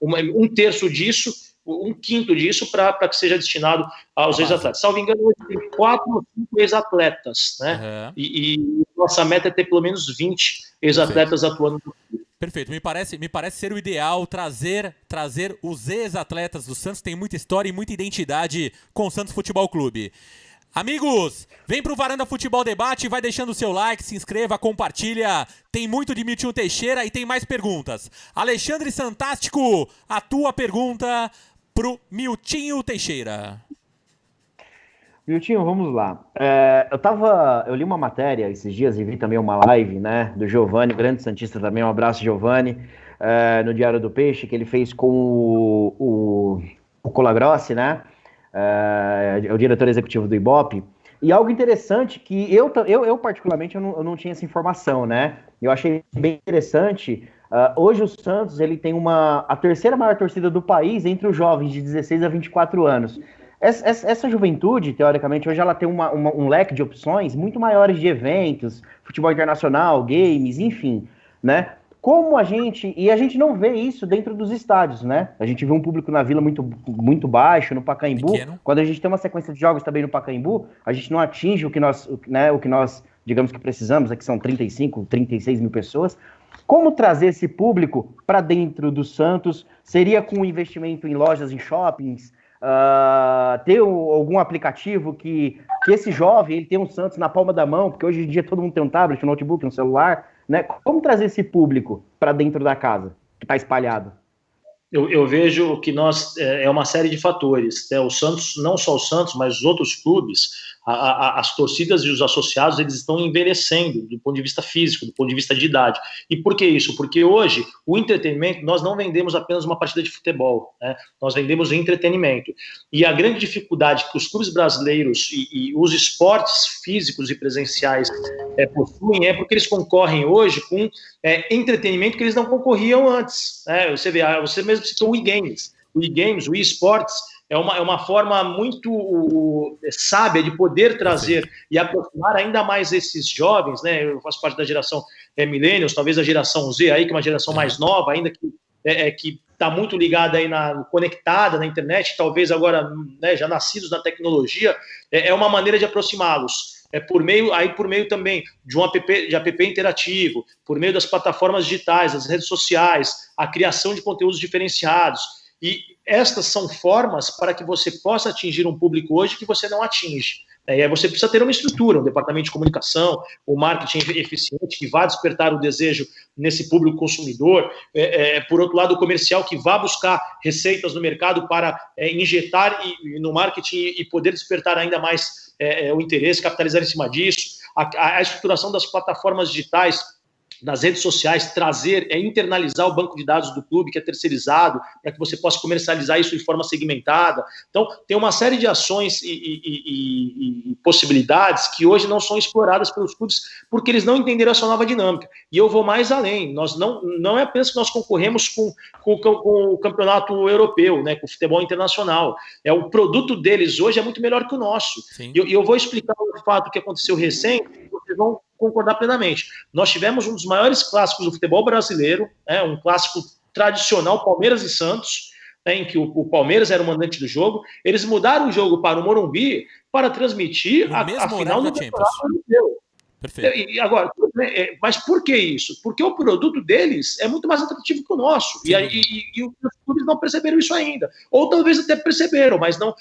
um terço disso, um quinto disso para que seja destinado aos ex-atletas. Salvo engano, hoje tem 4 ou 5 ex-atletas, né? E nossa meta é ter pelo menos 20 ex-atletas atuando no clube. Perfeito, me parece ser o ideal trazer os ex-atletas do Santos, tem muita história e muita identidade com o Santos Futebol Clube. Amigos, vem pro Varanda Futebol Debate, vai deixando o seu like, se inscreva, compartilha. Tem muito de Miltinho Teixeira e tem mais perguntas. Alexandre Santástico, a tua pergunta pro Miltinho Teixeira. Miltinho, vamos lá. Eu li uma matéria esses dias e vi também uma live, né, do Giovani, grande santista também, um abraço, Giovani, no Diário do Peixe, que ele fez com o Colagrossi, né? É o diretor executivo do Ibope, e algo interessante que eu particularmente, eu não tinha essa informação, né? Eu achei bem interessante. Hoje o Santos ele tem a terceira maior torcida do país entre os jovens de 16 a 24 anos. Essa juventude, teoricamente, hoje ela tem um leque de opções muito maiores de eventos, futebol internacional, games, enfim, né? Como a gente não vê isso dentro dos estádios, né? A gente vê um público na Vila muito, muito baixo, no Pacaembu. Pequeno. Quando a gente tem uma sequência de jogos também no Pacaembu, a gente não atinge o que nós, digamos que precisamos, que são 35, 36 mil pessoas. Como trazer esse público para dentro do Santos? Seria com investimento em lojas, em shoppings? Ter algum aplicativo que esse jovem ele tenha um Santos na palma da mão? Porque hoje em dia todo mundo tem um tablet, um notebook, um celular, né? Como trazer esse público para dentro da casa, que está espalhado? Eu vejo que é uma série de fatores, né? O Santos, não só o Santos, mas os outros clubes, as torcidas e os associados, eles estão envelhecendo do ponto de vista físico, do ponto de vista de idade. E por que isso? Porque hoje, o entretenimento, nós não vendemos apenas uma partida de futebol, né? Nós vendemos entretenimento. E a grande dificuldade que os clubes brasileiros e os esportes físicos e presenciais possuem é porque eles concorrem hoje com entretenimento que eles não concorriam antes, né? Você mesmo citou o e-games. O e-games, o e-sports, é uma forma muito sábia de poder trazer e aproximar ainda mais esses jovens, né? Eu faço parte da geração millennials, talvez a geração Z, aí, que é uma geração mais nova, ainda que está muito ligada aí conectada na internet, talvez agora, né, já nascidos na tecnologia, é uma maneira de aproximá-los. Por meio também de app interativo, por meio das plataformas digitais, das redes sociais, a criação de conteúdos diferenciados. E estas são formas para que você possa atingir um público hoje que você não atinge. E aí você precisa ter uma estrutura, um departamento de comunicação, um marketing eficiente que vá despertar o desejo nesse público consumidor. Por outro lado, o comercial que vá buscar receitas no mercado para injetar no marketing e poder despertar ainda mais o interesse, capitalizar em cima disso. A estruturação das plataformas digitais, nas redes sociais, internalizar o banco de dados do clube, que é terceirizado, para que você possa comercializar isso de forma segmentada. Então, tem uma série de ações e possibilidades que hoje não são exploradas pelos clubes, porque eles não entenderam essa nova dinâmica. E eu vou mais além, nós não é apenas que nós concorremos com o campeonato europeu, né, com o futebol internacional. O produto deles hoje é muito melhor que o nosso. E eu vou explicar o fato que aconteceu recente, vocês vão concordar plenamente. Nós tivemos um dos maiores clássicos do futebol brasileiro, um clássico tradicional, Palmeiras e Santos, em que o Palmeiras era o mandante do jogo. Eles mudaram o jogo para o Morumbi para transmitir a final do campeonato europeu. Perfeito. E agora, mas por que isso? Porque o produto deles é muito mais atrativo que o nosso. E os clubes não perceberam isso ainda. Ou talvez até perceberam, mas não.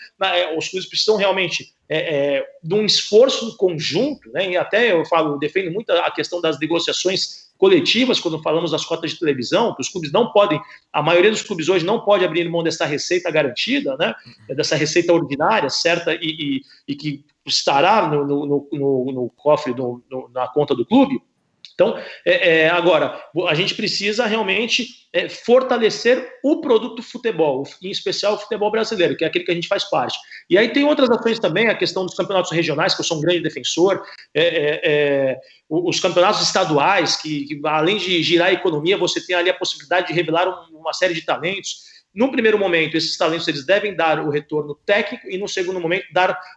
Os clubes precisam realmente de um esforço conjunto, né? E até eu defendo muito a questão das negociações coletivas, quando falamos das cotas de televisão, que os clubes não podem, a maioria dos clubes hoje não pode abrir mão dessa receita garantida, né? Dessa receita ordinária, certa, e que estará no cofre, na conta do clube. Então, agora, a gente precisa realmente fortalecer o produto futebol, em especial o futebol brasileiro, que é aquele que a gente faz parte. E aí tem outras ações também, a questão dos campeonatos regionais, que eu sou um grande defensor, os campeonatos estaduais, que além de girar a economia, você tem ali a possibilidade de revelar uma série de talentos. num primeiro momento, esses talentos eles devem dar o retorno técnico e, no segundo momento,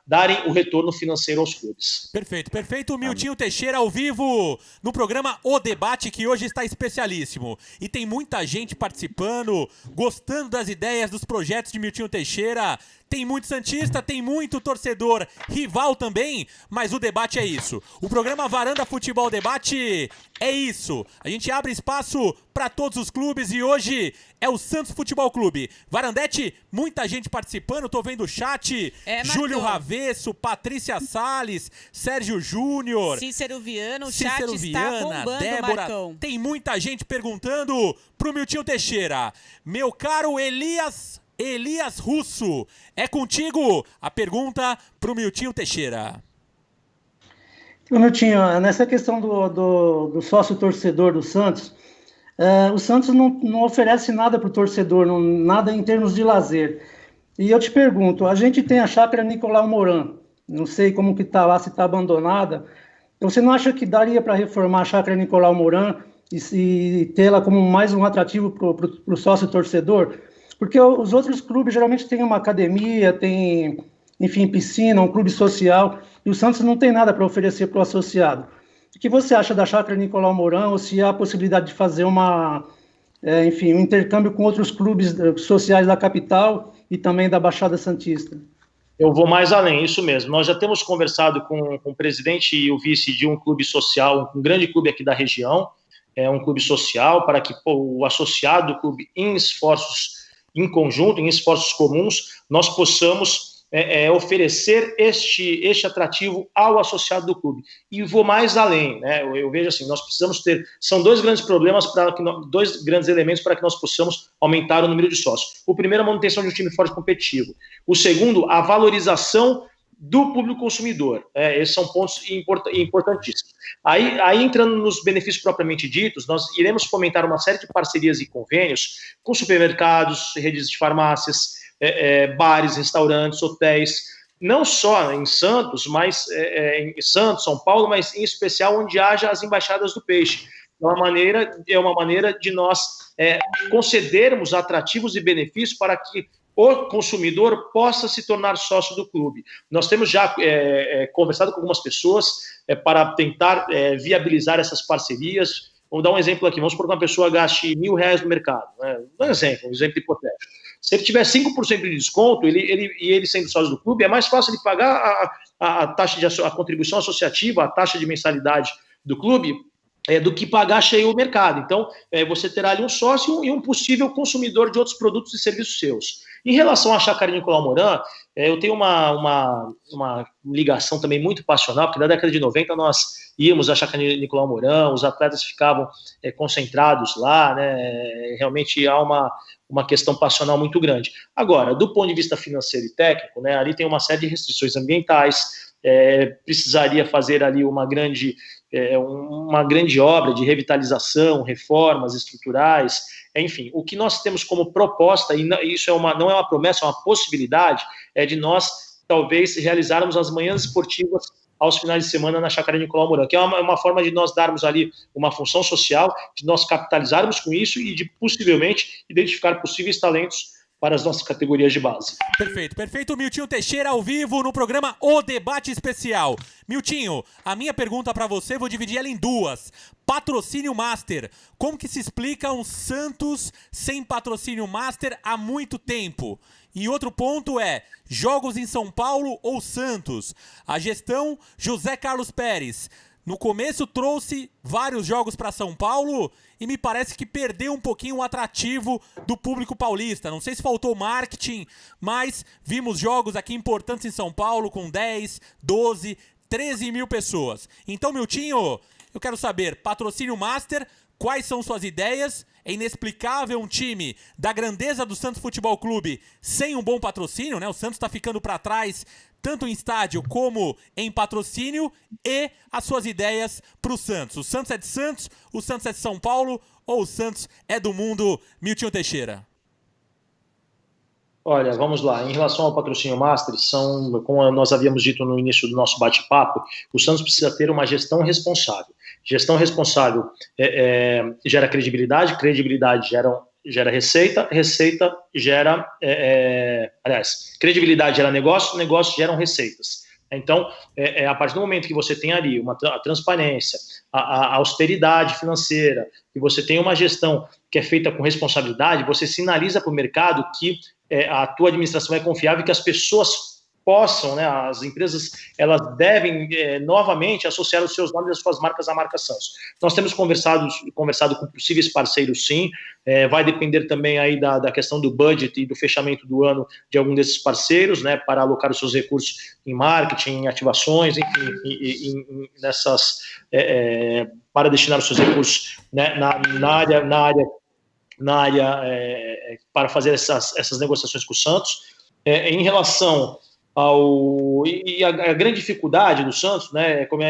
darem o retorno financeiro aos clubes. Perfeito, perfeito. Miltinho Teixeira ao vivo no programa O Debate, que hoje está especialíssimo. E tem muita gente participando, gostando das ideias, dos projetos de Miltinho Teixeira. Tem muito santista, tem muito torcedor rival também, mas o debate é isso. O programa Varanda Futebol Debate é isso. A gente abre espaço para todos os clubes e hoje é o Santos Futebol Clube. Varandete, muita gente participando, tô vendo o chat. Júlio Ravesso, Patrícia Salles, Sérgio Júnior, Cícero Viana, o Cícero chat Viana, está bombando, Débora. Marcão. Tem muita gente perguntando pro Miltinho Teixeira. Meu caro Elias Russo, é contigo a pergunta pro Miltinho Teixeira. Miltinho, nessa questão do sócio-torcedor do Santos, o Santos não oferece nada para o torcedor, nada em termos de lazer. E eu te pergunto, a gente tem a chácara Nicolau Moran, não sei como que está lá, se está abandonada. Você não acha que daria para reformar a chácara Nicolau Moran e tê-la como mais um atrativo para o sócio-torcedor? Porque os outros clubes geralmente têm uma academia, tem, enfim, piscina, um clube social, e o Santos não tem nada para oferecer para o associado. O que você acha da chácara Nicolau Moran, ou se há a possibilidade de fazer um intercâmbio com outros clubes sociais da capital e também da Baixada Santista? Eu vou mais além, isso mesmo. Nós já temos conversado com o presidente e o vice de um clube social, um grande clube aqui da região, um clube social, para que o associado do clube, em esforços em conjunto, em esforços comuns, nós possamos oferecer este atrativo ao associado do clube. E vou mais além, né? Eu vejo assim, nós precisamos ter, são dois grandes elementos para que nós possamos aumentar o número de sócios. O primeiro, a manutenção de um time forte e competitivo. O segundo, a valorização do público consumidor. Esses são pontos importantíssimos. Aí, entrando nos benefícios propriamente ditos, nós iremos fomentar uma série de parcerias e convênios com supermercados, redes de farmácias, bares, restaurantes, hotéis, não só em Santos, mas em Santos, São Paulo, mas em especial onde haja as embaixadas do peixe. É uma maneira de nós concedermos atrativos e benefícios para que o consumidor possa se tornar sócio do clube. Nós temos já conversado com algumas pessoas para tentar viabilizar essas parcerias. Vamos dar um exemplo aqui. Vamos supor que uma pessoa gaste R$1.000 no mercado. Né? Um exemplo hipotético. Se ele tiver 5% de desconto, ele sendo sócio do clube, é mais fácil ele pagar a contribuição associativa, a taxa de mensalidade do clube, do que pagar cheio o mercado. Então, você terá ali um sócio e um possível consumidor de outros produtos e serviços seus. Em relação à chácara Nicolau Moran, eu tenho uma ligação também muito passional, porque na década de 90 nós íamos à chácara Nicolau Moran, os atletas ficavam concentrados lá, né? Realmente há uma questão passional muito grande. Agora, do ponto de vista financeiro e técnico, né, ali tem uma série de restrições ambientais, precisaria fazer ali uma grande obra de revitalização, reformas estruturais, enfim, o que nós temos como proposta, e isso não é uma promessa, é uma possibilidade, é de nós, talvez, realizarmos as manhãs esportivas aos finais de semana na chácara Nicolau Moran, que é uma forma de nós darmos ali uma função social, de nós capitalizarmos com isso e de, possivelmente, identificar possíveis talentos para as nossas categorias de base. Perfeito, perfeito. Miltinho Teixeira ao vivo no programa O Debate Especial. Miltinho, a minha pergunta para você, vou dividir ela em duas. Patrocínio Master. Como que se explica um Santos sem patrocínio Master há muito tempo? E outro ponto é, jogos em São Paulo ou Santos? A gestão José Carlos Pérez. No começo trouxe vários jogos para São Paulo e me parece que perdeu um pouquinho o atrativo do público paulista. Não sei se faltou marketing, mas vimos jogos aqui importantes em São Paulo com 10, 12, 13 mil pessoas. Então, Miltinho, eu quero saber, patrocínio Master, quais são suas ideias? É inexplicável um time da grandeza do Santos Futebol Clube sem um bom patrocínio, né? O Santos está ficando para trás tanto em estádio como em patrocínio, e as suas ideias para o Santos. O Santos é de Santos, o Santos é de São Paulo ou o Santos é do mundo? Miltinho Teixeira. Olha, vamos lá. Em relação ao patrocínio Master, como nós havíamos dito no início do nosso bate-papo, o Santos precisa ter uma gestão responsável. Gestão responsável gera credibilidade, credibilidade gera gera receita, receita gera, credibilidade gera negócio, negócio geram receitas. Então, a partir do momento que você tem ali a transparência, a austeridade financeira, que você tem uma gestão que é feita com responsabilidade, você sinaliza para o mercado que a tua administração é confiável e que as pessoas possam, né, as empresas, elas devem novamente associar os seus nomes e as suas marcas à marca Santos. Nós temos conversado com possíveis parceiros, sim, vai depender também aí da questão do budget e do fechamento do ano de algum desses parceiros, né, para alocar os seus recursos em marketing, em ativações, enfim, para destinar os seus recursos, né, na área para fazer essas negociações com o Santos. Em relação a grande dificuldade do Santos, né, como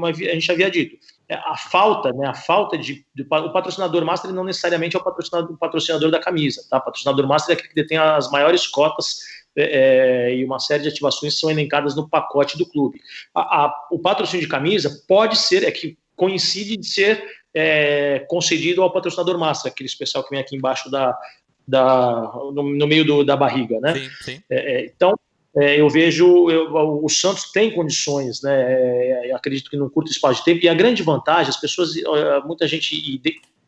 a gente havia dito, a falta o patrocinador master não necessariamente é o patrocinador da camisa, tá? O patrocinador master é aquele que detém as maiores cotas e uma série de ativações são elencadas no pacote do clube. O patrocínio de camisa pode ser, que coincide de ser concedido ao patrocinador master, aquele especial que vem aqui embaixo no meio da barriga, né? Sim, sim. Então, eu vejo, o Santos tem condições, né? Eu acredito que num curto espaço de tempo, e a grande vantagem, muita gente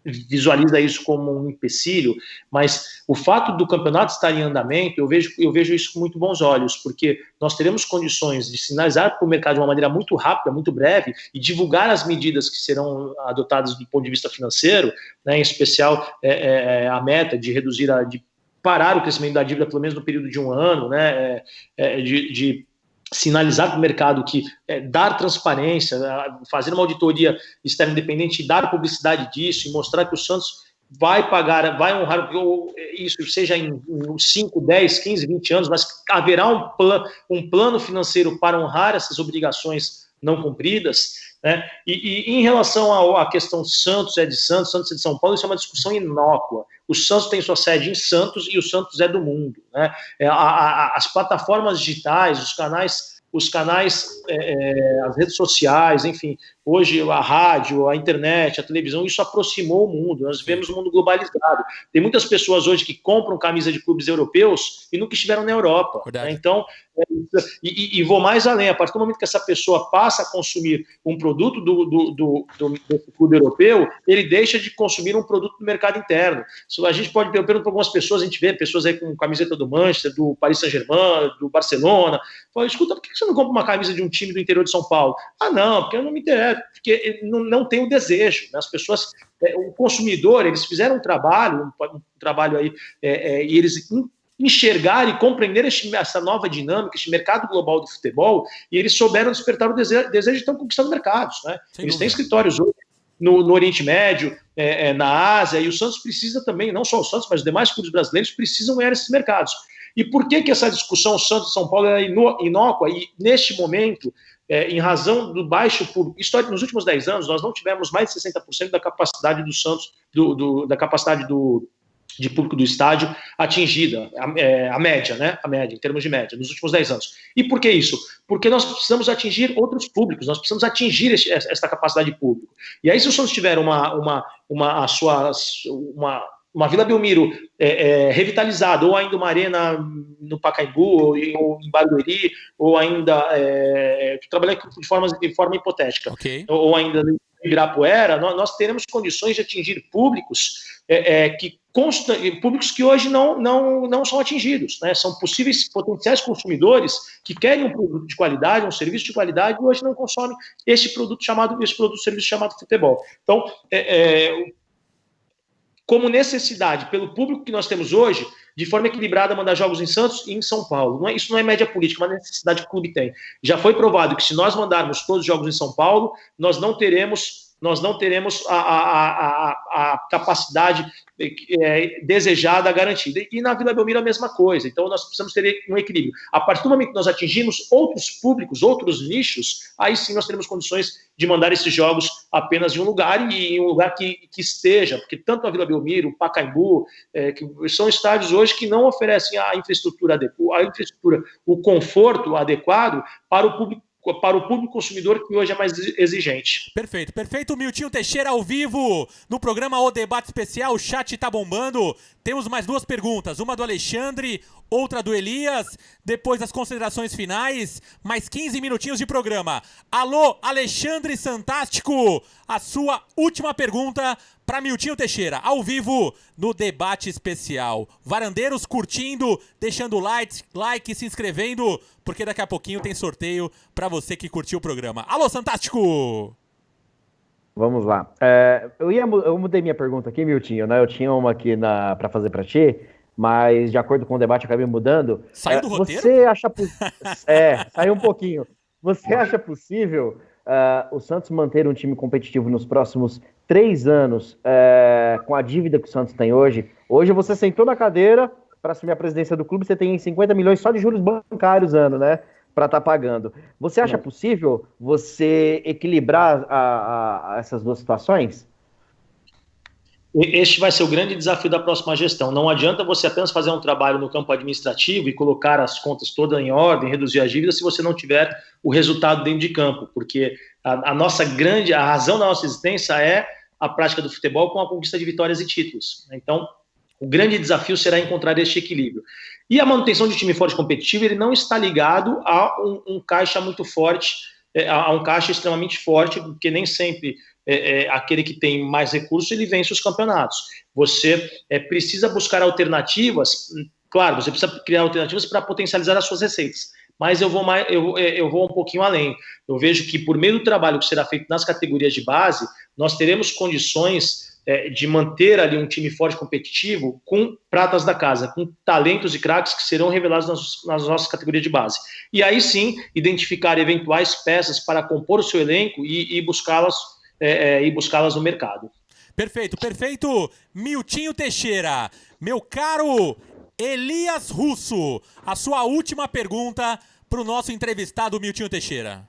visualiza isso como um empecilho, mas o fato do campeonato estar em andamento, eu vejo isso com muito bons olhos, porque nós teremos condições de sinalizar para o mercado de uma maneira muito rápida, muito breve, e divulgar as medidas que serão adotadas do ponto de vista financeiro, né? Em especial a meta de reduzir de parar o crescimento da dívida pelo menos no período de um ano, né, de sinalizar para o mercado que dar transparência, fazer uma auditoria externa independente e dar publicidade disso e mostrar que o Santos vai pagar, vai honrar isso, seja em 5, 10, 15, 20 anos, mas haverá um plano financeiro para honrar essas obrigações não cumpridas, né? E em relação à questão Santos é de Santos, Santos é de São Paulo, isso é uma discussão inócua. O Santos tem sua sede em Santos e o Santos é do mundo, né? As plataformas digitais, os canais, as redes sociais, enfim, hoje a rádio, a internet, a televisão, isso aproximou o mundo, nós vivemos um mundo globalizado. Tem muitas pessoas hoje que compram camisa de clubes europeus e nunca estiveram na Europa, né? Então, e vou mais além, a partir do momento que essa pessoa passa a consumir um produto do clube europeu, ele deixa de consumir um produto do mercado interno. A gente pode perguntar para algumas pessoas, a gente vê pessoas aí com camiseta do Manchester, do Paris Saint-Germain, do Barcelona, fala, escuta, por que você não compra uma camisa de um time do interior de São Paulo? Ah, não, porque eu não me interesso, porque não tem o desejo, né? As pessoas, o consumidor, eles fizeram um trabalho aí, e eles enxergar e compreender essa nova dinâmica, esse mercado global do futebol, e eles souberam despertar o desejo de estar conquistando mercados, né? Eles têm escritórios hoje no Oriente Médio, na Ásia, e o Santos precisa também, não só o Santos, mas os demais clubes brasileiros precisam ganhar esses mercados. E por que essa discussão Santos e São Paulo é inócua? E neste momento, em razão do baixo público, histórico, nos últimos 10 anos, nós não tivemos mais de 60% da capacidade do Santos, da capacidade de público do estádio atingida, a média, né? A média, em termos de média, nos últimos 10 anos. E por que isso? Porque nós precisamos atingir outros públicos, nós precisamos atingir essa capacidade de público. E aí, se o Santos tiver uma Vila Belmiro revitalizada, ou ainda uma arena no Pacaembu, ou em Barueri, ou ainda trabalhar de forma hipotética, okay, ou ainda em Ibirapuera, nós teremos condições de atingir públicos públicos que hoje não são atingidos, né? São possíveis potenciais consumidores que querem um produto de qualidade, um serviço de qualidade, e hoje não consomem esse serviço chamado futebol. Então, como necessidade, pelo público que nós temos hoje, de forma equilibrada, mandar jogos em Santos e em São Paulo. Isso não é média política, é uma necessidade que o clube tem. Já foi provado que se nós mandarmos todos os jogos em São Paulo, nós não teremos a capacidade desejada, garantida. E na Vila Belmiro a mesma coisa. Então nós precisamos ter um equilíbrio. A partir do momento que nós atingirmos outros públicos, outros nichos, aí sim nós teremos condições de mandar esses jogos apenas em um lugar, e em um lugar que esteja, porque tanto a Vila Belmiro, o Pacaembu, que são estádios hoje que não oferecem a infraestrutura, o conforto adequado para o público para o público consumidor que hoje é mais exigente. Perfeito. Miltinho Teixeira ao vivo no programa O Debate Especial. O chat tá bombando. Temos mais 2 perguntas, uma do Alexandre, outra do Elias. Depois das considerações finais, mais 15 minutinhos de programa. Alô, Alexandre Santástico, a sua última pergunta para Miltinho Teixeira, ao vivo no Debate Especial. Varandeiros curtindo, deixando like, se inscrevendo, porque daqui a pouquinho tem sorteio para você que curtiu o programa. Alô, Santástico! Vamos lá. Eu mudei minha pergunta aqui, Miltinho, né? Eu tinha uma aqui para fazer para ti, mas de acordo com o debate eu acabei mudando. Saiu do roteiro? Você acha saiu um pouquinho. Você acha possível o Santos manter um time competitivo nos próximos 3 anos com a dívida que o Santos tem hoje? Hoje você sentou na cadeira para assumir a presidência do clube, você tem 50 milhões só de juros bancários ano, né? Para estar pagando. Você acha possível você equilibrar essas 2 situações? Este vai ser o grande desafio da próxima gestão. Não adianta você apenas fazer um trabalho no campo administrativo e colocar as contas todas em ordem, reduzir as dívidas, se você não tiver o resultado dentro de campo, porque a razão da nossa existência é a prática do futebol com a conquista de vitórias e títulos. Então, o grande desafio será encontrar este equilíbrio. E a manutenção de um time forte e competitivo, ele não está ligado a um caixa muito forte, a um caixa extremamente forte, porque nem sempre aquele que tem mais recursos, ele vence os campeonatos. Você precisa buscar alternativas, claro, você precisa criar alternativas para potencializar as suas receitas, mas eu vou um pouquinho além. Eu vejo que por meio do trabalho que será feito nas categorias de base, nós teremos condições de manter ali um time forte e competitivo com pratas da casa, com talentos e craques que serão revelados nas nossas categorias de base. E aí sim, identificar eventuais peças para compor o seu elenco e buscá-las no mercado. Perfeito. Miltinho Teixeira, meu caro Elias Russo, a sua última pergunta para o nosso entrevistado Miltinho Teixeira.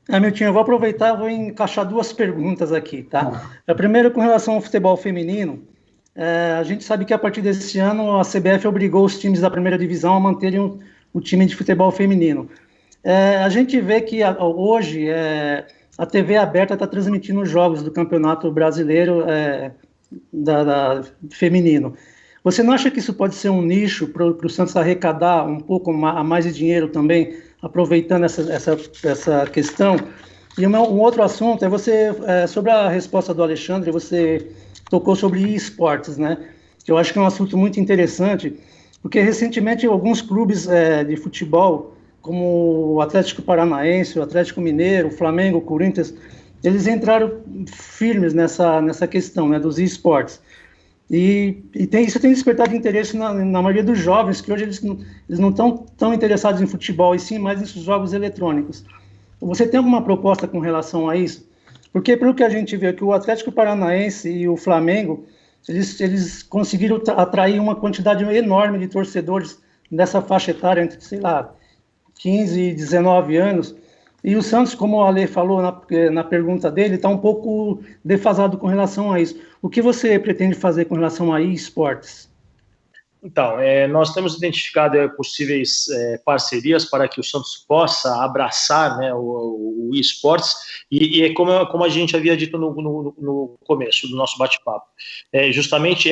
Miltinho, eu vou aproveitar e vou encaixar 2 perguntas aqui, tá? A primeira com relação ao futebol feminino. A gente sabe que a partir desse ano a CBF obrigou os times da primeira divisão a manterem o time de futebol feminino. A gente vê que hoje a TV aberta está transmitindo os jogos do Campeonato Brasileiro feminino. Você não acha que isso pode ser um nicho para o Santos arrecadar um pouco a mais de dinheiro também, aproveitando essa questão? E um outro assunto sobre a resposta do Alexandre, você tocou sobre esportes, né? Que eu acho que é um assunto muito interessante, porque recentemente alguns clubes de futebol, como o Atlético Paranaense, o Atlético Mineiro, o Flamengo, o Corinthians, eles entraram firmes nessa questão, né, dos esportes. E isso tem despertado interesse na maioria dos jovens, que hoje eles não estão tão interessados em futebol, e sim mais nesses jogos eletrônicos. Você tem alguma proposta com relação a isso? Porque pelo que a gente vê, que o Atlético Paranaense e o Flamengo, eles conseguiram atrair uma quantidade enorme de torcedores nessa faixa etária, entre, 15 e 19 anos, e o Santos, como o Ale falou na pergunta dele, está um pouco defasado com relação a isso. O que você pretende fazer com relação a esportes? Então, nós temos identificado possíveis parcerias para que o Santos possa abraçar, né, o esportes, e é como a gente havia dito no começo do nosso bate-papo. Justamente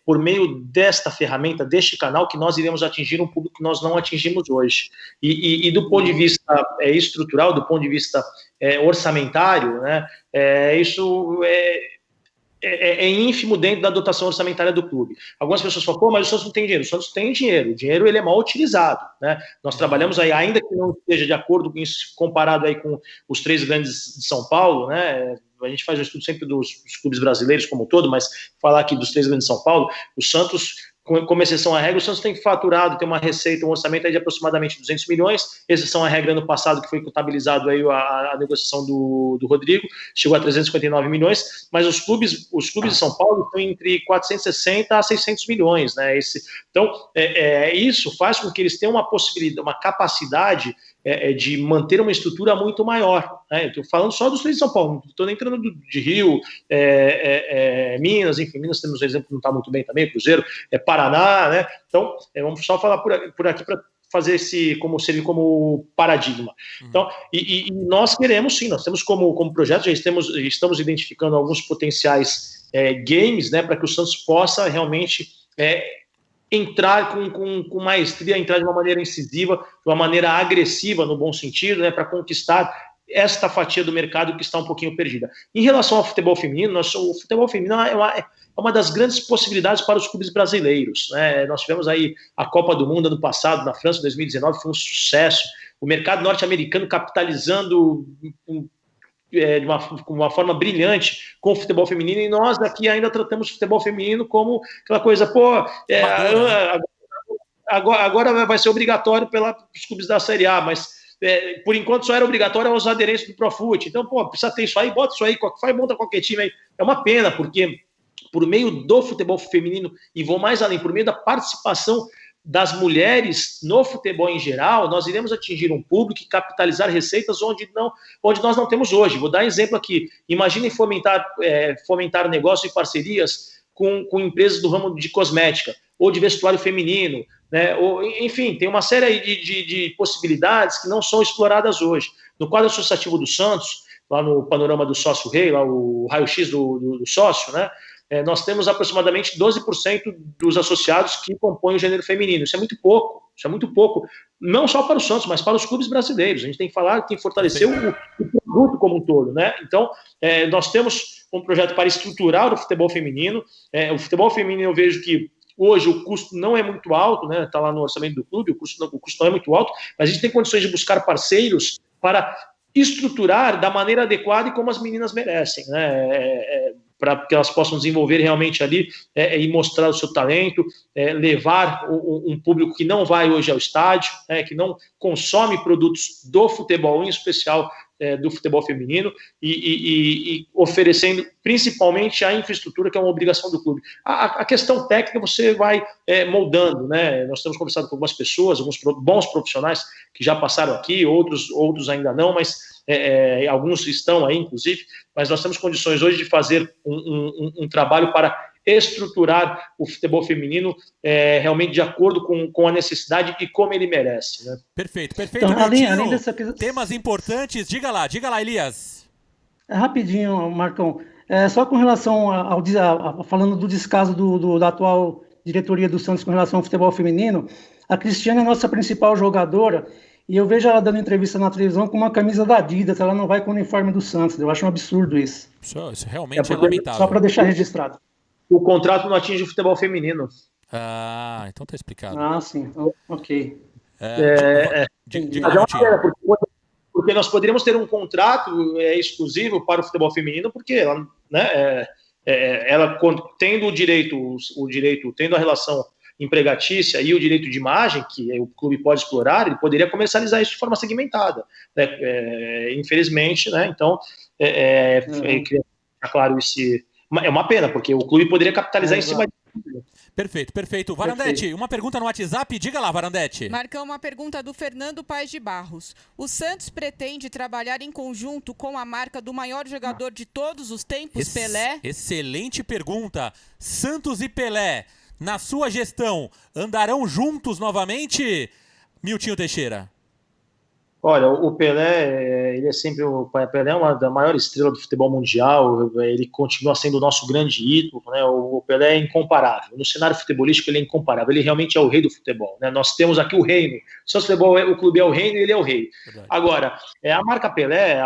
por meio desta ferramenta, deste canal, que nós iremos atingir um público que nós não atingimos hoje. E do ponto de vista estrutural, do ponto de vista orçamentário, né, isso é ínfimo dentro da dotação orçamentária do clube. Algumas pessoas falam, pô, mas o Santos não tem dinheiro. O Santos tem dinheiro. O dinheiro ele é mal utilizado, né? Nós trabalhamos aí, ainda que não esteja de acordo com isso, comparado aí com os 3 grandes de São Paulo, né? A gente faz o estudo sempre dos clubes brasileiros como um todo, mas falar aqui dos 3 grandes de São Paulo, o Santos, como exceção à regra, o Santos tem faturado, tem uma receita, um orçamento aí de aproximadamente 200 milhões, exceção à regra ano passado, que foi contabilizado aí a negociação do Rodrigo, chegou a 359 milhões, mas os clubes de São Paulo estão entre 460 a 600 milhões, né? Então, isso faz com que eles tenham uma possibilidade, uma capacidade de manter uma estrutura muito maior, né? Estou falando só dos 3 de São Paulo, não estou nem entrando de Rio, Minas, enfim, Minas temos um exemplo que não está muito bem também, Cruzeiro, Paraná, né? Então, vamos só falar por aqui para fazer servir como paradigma. Então, e nós queremos sim, nós temos como projeto, já estamos identificando alguns potenciais games, né, para que o Santos possa realmente entrar com maestria, entrar de uma maneira incisiva, de uma maneira agressiva, no bom sentido, né, para conquistar esta fatia do mercado que está um pouquinho perdida. Em relação ao futebol feminino, o futebol feminino é uma das grandes possibilidades para os clubes brasileiros, né? Nós tivemos aí a Copa do Mundo ano passado, na França, 2019, foi um sucesso. O mercado norte-americano capitalizando de uma forma brilhante com o futebol feminino, e nós aqui ainda tratamos o futebol feminino como aquela coisa, agora vai ser obrigatório pelos clubes da Série A, mas por enquanto só era obrigatório aos aderentes do Profut. Então, precisa ter isso aí, bota isso aí, monta qualquer time aí. É uma pena, porque por meio do futebol feminino, e vou mais além, por meio da participação das mulheres no futebol em geral, nós iremos atingir um público e capitalizar receitas onde nós não temos hoje. Vou dar exemplo aqui. Imaginem fomentar negócios e parcerias com empresas do ramo de cosmética, ou de vestuário feminino, né? Enfim, tem uma série de possibilidades que não são exploradas hoje. No quadro associativo do Santos, lá no panorama do sócio rei, lá o raio-x do sócio, né? Nós temos aproximadamente 12% dos associados que compõem o gênero feminino. Isso é muito pouco, não só para o Santos, mas para os clubes brasileiros. A gente tem que falar, tem que fortalecer o produto como um todo, né? Então, nós temos um projeto para estruturar o futebol feminino. O futebol feminino, eu vejo que hoje o custo não é muito alto, né? Está lá no orçamento do clube, o custo não é muito alto, mas a gente tem condições de buscar parceiros para estruturar da maneira adequada e como as meninas merecem, né? Para que elas possam desenvolver realmente ali e mostrar o seu talento, levar um público que não vai hoje ao estádio, que não consome produtos do futebol, em especial do futebol feminino, e oferecendo principalmente a infraestrutura, que é uma obrigação do clube. A questão técnica você vai moldando, né? Nós temos conversado com algumas pessoas, alguns bons profissionais que já passaram aqui, outros ainda não, mas alguns estão aí, inclusive, mas nós temos condições hoje de fazer um trabalho para estruturar o futebol feminino realmente de acordo com a necessidade e como ele merece, né? Perfeito. Então, além dessa... Temas importantes, diga lá, Elias. Rapidinho, Marcão. Só com relação falando do descaso da atual diretoria do Santos com relação ao futebol feminino, a Cristiane é a nossa principal jogadora, e eu vejo ela dando entrevista na televisão com uma camisa da Adidas, ela não vai com o uniforme do Santos. Eu acho um absurdo isso. Isso realmente é lamentável. Só para deixar registrado. O contrato não atinge o futebol feminino. Então tá explicado. Sim, ok. Porque nós poderíamos ter um contrato exclusivo para o futebol feminino, porque ela, né, ela tendo tendo a relação empregatícia e o direito de imagem, que o clube pode explorar, ele poderia comercializar isso de forma segmentada, né? Infelizmente, né? Então, queria deixar claro isso. É uma pena, porque o clube poderia capitalizar em cima disso. Perfeito. Varandete, uma pergunta no WhatsApp. Diga lá, Varandete. Marcão, uma pergunta do Fernando Paes de Barros. O Santos pretende trabalhar em conjunto com a marca do maior jogador de todos os tempos, Pelé? Excelente pergunta. Santos e Pelé, na sua gestão, andarão juntos novamente? Miltinho Teixeira. Olha, o Pelé, ele é sempre o Pelé é uma da maior estrela do futebol mundial, ele continua sendo o nosso grande ídolo, né? O Pelé é incomparável, no cenário futebolístico ele é incomparável, ele realmente é o rei do futebol, né? Nós temos aqui o reino, se o futebol o clube é o reino, ele é o rei. Verdade. Agora, a marca Pelé,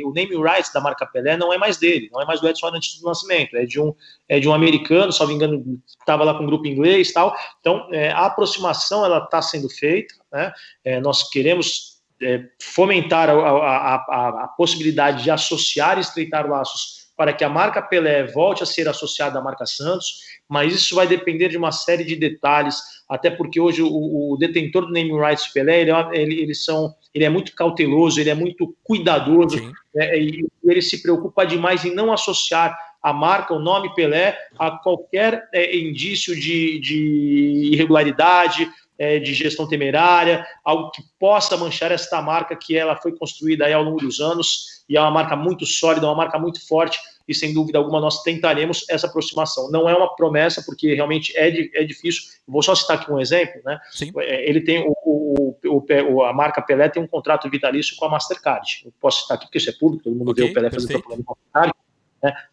o name rights da marca Pelé não é mais dele, não é mais do Edson antes do nascimento, é de um americano, se não me engano, estava lá com um grupo inglês e tal, então a aproximação ela está sendo feita, né? Nós queremos fomentar a possibilidade de associar e estreitar laços para que a marca Pelé volte a ser associada à marca Santos, mas isso vai depender de uma série de detalhes, até porque hoje o detentor do name rights Pelé, ele é muito cauteloso, ele é muito cuidadoso, e ele se preocupa demais em não associar a marca, o nome Pelé, a qualquer indício de irregularidade, de gestão temerária, algo que possa manchar esta marca que ela foi construída aí ao longo dos anos, e é uma marca muito sólida, uma marca muito forte, e sem dúvida alguma nós tentaremos essa aproximação. Não é uma promessa, porque realmente é difícil. Vou só citar aqui um exemplo, né? Sim. Ele tem a marca Pelé tem um contrato vitalício com a Mastercard. Eu posso citar aqui porque isso é público, todo mundo vê o Pelé fazer propaganda com a Mastercard.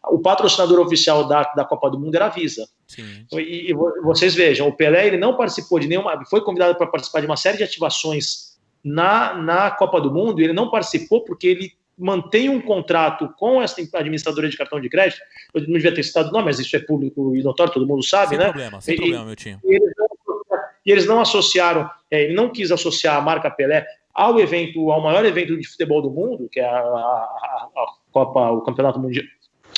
O patrocinador oficial da Copa do Mundo era a Visa. Sim. E vocês vejam, o Pelé ele não participou de nenhuma, foi convidado para participar de uma série de ativações na Copa do Mundo, e ele não participou porque ele mantém um contrato com essa administradora de cartão de crédito. Eu não devia ter citado o nome, mas isso é público e notório, todo mundo sabe, né? Sem problema, meu tio. E eles não associaram, ele não quis associar a marca Pelé ao maior evento de futebol do mundo, que é a Copa, o Campeonato Mundial,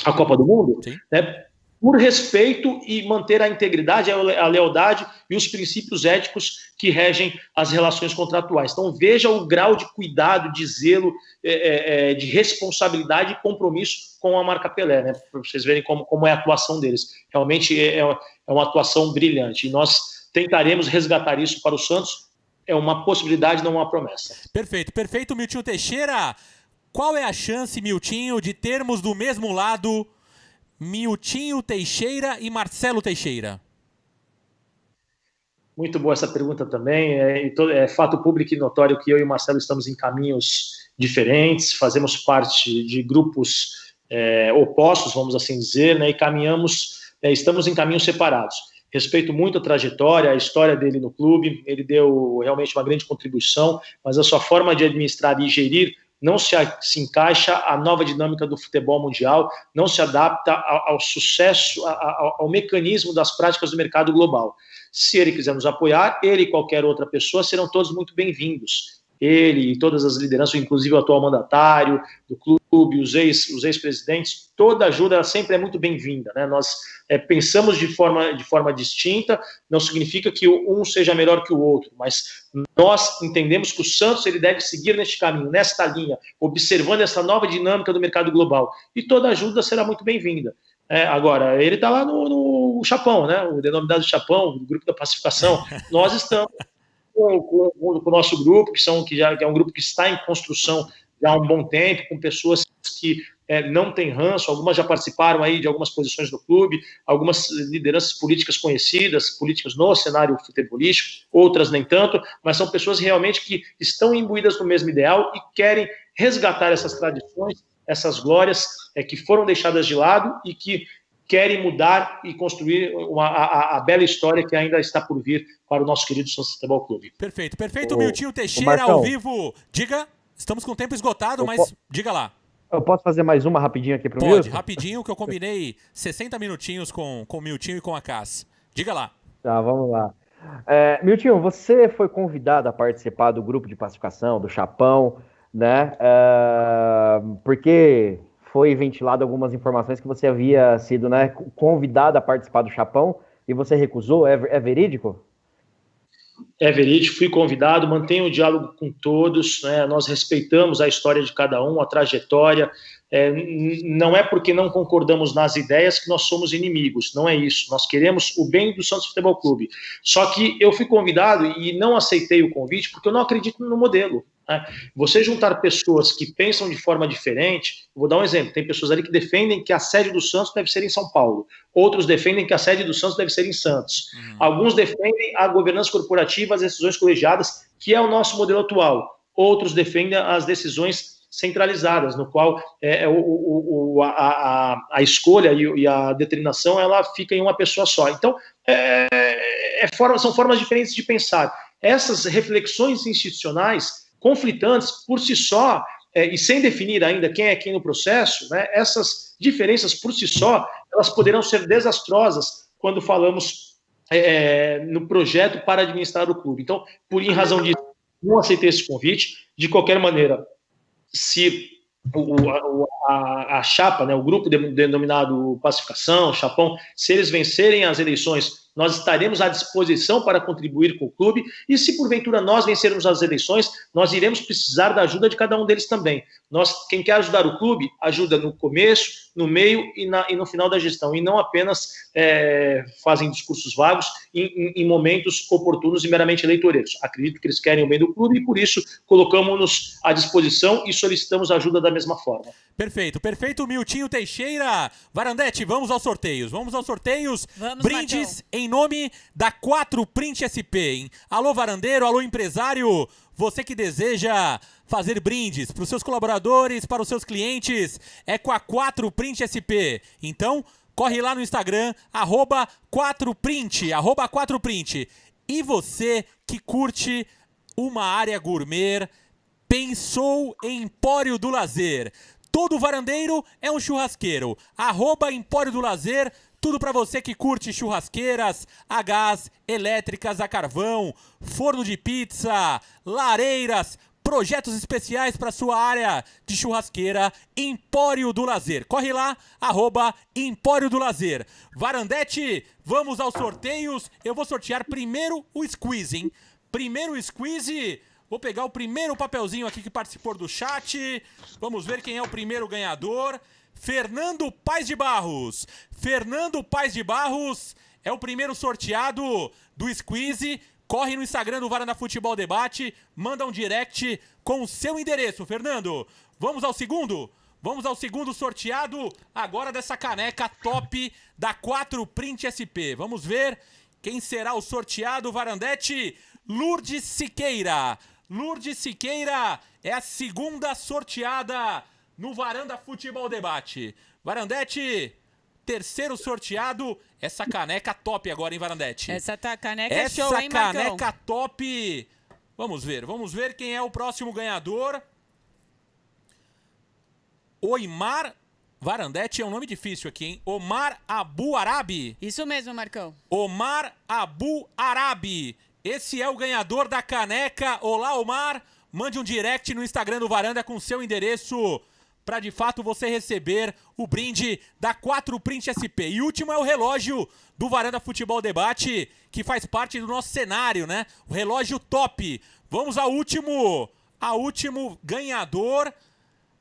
a Copa do Mundo, né, por respeito e manter a integridade, a lealdade e os princípios éticos que regem as relações contratuais. Então veja o grau de cuidado, de zelo, de responsabilidade e compromisso com a marca Pelé, né, para vocês verem como é a atuação deles. Realmente é uma atuação brilhante, e nós tentaremos resgatar isso para o Santos. É uma possibilidade, não uma promessa. Perfeito, Miltinho Teixeira. Qual é a chance, Miltinho, de termos do mesmo lado Miltinho Teixeira e Marcelo Teixeira? Muito boa essa pergunta também. É fato público e notório que eu e o Marcelo estamos em caminhos diferentes, fazemos parte de grupos opostos, vamos assim dizer, né, e estamos em caminhos separados. Respeito muito a trajetória, a história dele no clube, ele deu realmente uma grande contribuição, mas a sua forma de administrar e gerir não se encaixa à nova dinâmica do futebol mundial, não se adapta ao sucesso, ao mecanismo das práticas do mercado global. Se ele quiser nos apoiar, ele e qualquer outra pessoa serão todos muito bem-vindos. Ele e todas as lideranças, inclusive o atual mandatário do clube, os ex-presidentes, toda ajuda sempre é muito bem-vinda, né? Nós pensamos de forma distinta, não significa que um seja melhor que o outro, mas nós entendemos que o Santos ele deve seguir neste caminho, nesta linha, observando essa nova dinâmica do mercado global, e toda ajuda será muito bem-vinda. Agora, ele está lá no Chapão, né? O denominado Chapão, o Grupo da Pacificação. Nós estamos com o nosso grupo, que é um grupo que está em construção já há um bom tempo, com pessoas que não têm ranço, algumas já participaram aí de algumas posições do clube, algumas lideranças políticas conhecidas, políticas no cenário futebolístico, outras nem tanto, mas são pessoas realmente que estão imbuídas no mesmo ideal e querem resgatar essas tradições, essas glórias que foram deixadas de lado e que querem mudar e construir a bela história que ainda está por vir para o nosso querido Santos Futebol Clube. Perfeito, Miltinho Teixeira ao vivo. Diga, estamos com o tempo esgotado, mas diga lá. Eu posso fazer mais uma rapidinho aqui pro Milton? Milton? Pode, rapidinho, que eu combinei 60 minutinhos com o Miltinho e com a Cass. Diga lá. Tá, vamos lá. Miltinho, você foi convidado a participar do grupo de pacificação, do Chapão, né? Porque foi ventilado algumas informações que você havia sido, né, convidado a participar do Chapão e você recusou. É verídico? É verídico, fui convidado, mantenho o diálogo com todos, né? Nós respeitamos a história de cada um, a trajetória. Não é porque não concordamos nas ideias que nós somos inimigos, não é isso. Nós queremos o bem do Santos Futebol Clube. Só que eu fui convidado e não aceitei o convite porque eu não acredito no modelo. Você juntar pessoas que pensam de forma diferente, vou dar um exemplo, tem pessoas ali que defendem que a sede do Santos deve ser em São Paulo, outros defendem que a sede do Santos deve ser em Santos, alguns defendem a governança corporativa, as decisões colegiadas, que é o nosso modelo atual, outros defendem as decisões centralizadas, no qual a escolha e a determinação ela fica em uma pessoa só. Então, são formas diferentes de pensar. Essas reflexões institucionais conflitantes por si só, e sem definir ainda quem é quem no processo, né, essas diferenças por si só, elas poderão ser desastrosas quando falamos no projeto para administrar o clube. Então, em razão disso, não aceitei esse convite. De qualquer maneira, se a chapa, né, o grupo denominado Pacificação, Chapão, se eles vencerem as eleições, nós estaremos à disposição para contribuir com o clube, e se porventura nós vencermos as eleições, nós iremos precisar da ajuda de cada um deles também. Quem quer ajudar o clube, ajuda no começo, no meio e no final da gestão, e não apenas fazem discursos vagos em momentos oportunos e meramente eleitoreiros. Acredito que eles querem o bem do clube e por isso colocamos-nos à disposição e solicitamos ajuda da mesma forma. Perfeito, Miltinho Teixeira. Varandete, vamos aos sorteios. Vamos, brindes Marcão. em nome da 4Print SP, hein? Alô, varandeiro, alô, empresário. Você que deseja fazer brindes para os seus colaboradores, para os seus clientes, é com a 4Print SP. Então, corre lá no Instagram, @4print. E você que curte uma área gourmet, pensou em Empório do Lazer. Todo varandeiro é um churrasqueiro. @Empório do Lazer, tudo para você que curte churrasqueiras a gás, elétricas a carvão, forno de pizza, lareiras, projetos especiais para sua área de churrasqueira. Empório do Lazer. Corre lá, @Empório do Lazer. Varandete, vamos aos sorteios. Eu vou sortear primeiro o squeeze, hein? Vou pegar o primeiro papelzinho aqui que participou do chat. Vamos ver quem é o primeiro ganhador. Fernando Paes de Barros. Fernando Paes de Barros é o primeiro sorteado do squeeze. Corre no Instagram do Varanda Futebol Debate, manda um direct com o seu endereço, Fernando. Vamos ao segundo? Vamos ao segundo sorteado agora dessa caneca top da 4Print SP. Vamos ver quem será o sorteado, Varandete. Lourdes Siqueira. Lourdes Siqueira é a segunda sorteada no Varanda Futebol Debate. Varandete, terceiro sorteado, essa caneca top agora, hein, Varandete? Essa caneca é show, hein, Marcão? Essa caneca top. Vamos ver quem é o próximo ganhador. Oimar Varandete é um nome difícil aqui, hein? Omar Abu Arabi. Isso mesmo, Marcão. Omar Abu Arabi. Esse é o ganhador da caneca. Olá, Omar. Mande um direct no Instagram do Varanda com seu endereço para de fato você receber o brinde da 4Print SP. E o último é o relógio do Varanda Futebol Debate, que faz parte do nosso cenário, né? O relógio top. Vamos ao último ganhador,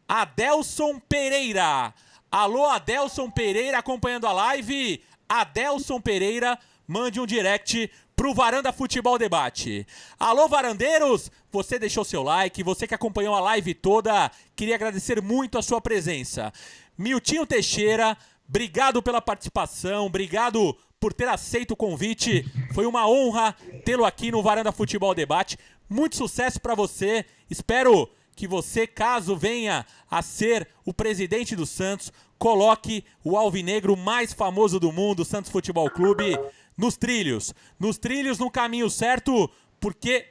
Adelson Pereira. Alô, Adelson Pereira acompanhando a live. Adelson Pereira, mande um direct pro Varanda Futebol Debate. Alô, varandeiros, você deixou seu like, você que acompanhou a live toda, queria agradecer muito a sua presença. Miltinho Teixeira, obrigado pela participação, obrigado por ter aceito o convite, foi uma honra tê-lo aqui no Varanda Futebol Debate. Muito sucesso para você, espero que você, caso venha a ser o presidente do Santos, coloque o alvinegro mais famoso do mundo, Santos Futebol Clube, nos trilhos, no caminho certo, porque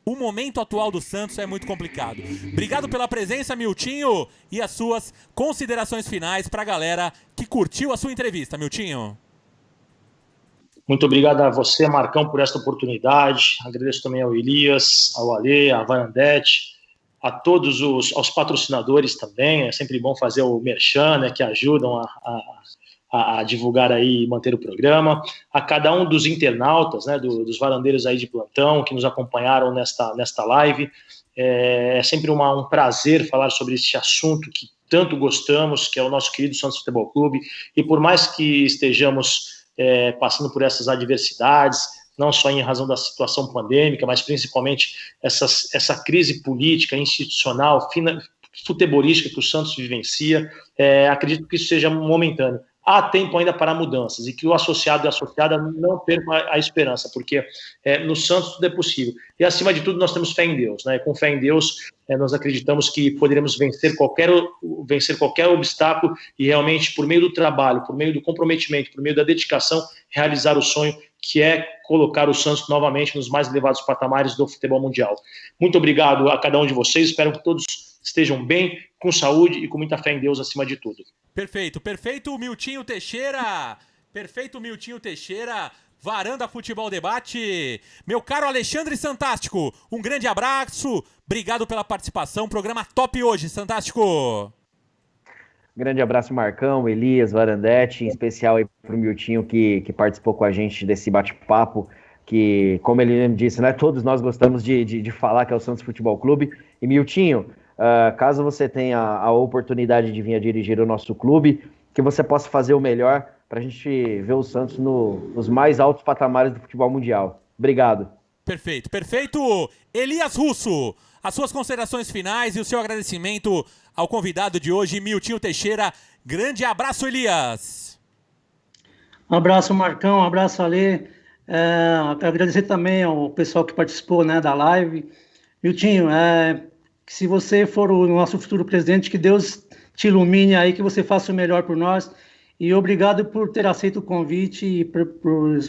o momento atual do Santos é muito complicado. Obrigado pela presença, Miltinho, e as suas considerações finais para a galera que curtiu a sua entrevista, Miltinho. Muito obrigado a você, Marcão, por esta oportunidade. Agradeço também ao Elias, ao Ale, à Varandete, a todos aos patrocinadores também. É sempre bom fazer o merchan, né, que ajudam a divulgar aí e manter o programa, a cada um dos internautas, né, dos varandeiros aí de plantão que nos acompanharam nesta live. É sempre um prazer falar sobre esse assunto que tanto gostamos, que é o nosso querido Santos Futebol Clube, e por mais que estejamos passando por essas adversidades, não só em razão da situação pandêmica, mas principalmente essa crise política, institucional, futebolística que o Santos vivencia, acredito que isso seja momentâneo. Há tempo ainda para mudanças e que o associado e a associada não percam a esperança, porque no Santos tudo é possível. E, acima de tudo, nós temos fé em Deus, né? Com fé em Deus, nós acreditamos que poderemos vencer qualquer obstáculo e realmente, por meio do trabalho, por meio do comprometimento, por meio da dedicação, realizar o sonho que é colocar o Santos novamente nos mais elevados patamares do futebol mundial. Muito obrigado a cada um de vocês, espero que todos estejam bem, com saúde e com muita fé em Deus acima de tudo. Perfeito, Miltinho Teixeira. Varanda Futebol Debate. Meu caro Alexandre Santástico, um grande abraço. Obrigado pela participação. Programa top hoje, Santástico. Grande abraço, Marcão, Elias, Varandete, em especial aí pro Miltinho que participou com a gente desse bate-papo, que, como ele mesmo disse, né, todos nós gostamos de falar que é o Santos Futebol Clube. E Miltinho, caso você tenha a oportunidade de vir a dirigir o nosso clube, que você possa fazer o melhor para a gente ver o Santos nos mais altos patamares do futebol mundial. Obrigado. Perfeito, perfeito. Elias Russo, as suas considerações finais e o seu agradecimento ao convidado de hoje, Miltinho Teixeira. Grande abraço, Elias. Um abraço, Marcão, um abraço, Ale. Agradecer também ao pessoal que participou, né, da live. Miltinho, que se você for o nosso futuro presidente, que Deus te ilumine aí, que você faça o melhor por nós. E obrigado por ter aceito o convite. E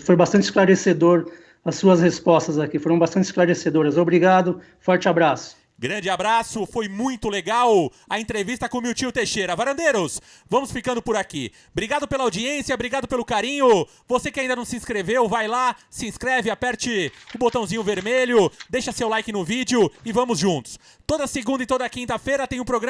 foi bastante esclarecedor as suas respostas aqui, foram bastante esclarecedoras. Obrigado, forte abraço. Grande abraço, foi muito legal a entrevista com o Miltinho Teixeira. Varandeiros, vamos ficando por aqui. Obrigado pela audiência, obrigado pelo carinho. Você que ainda não se inscreveu, vai lá, se inscreve, aperte o botãozinho vermelho, deixa seu like no vídeo e vamos juntos. Toda segunda e toda quinta-feira tem um programa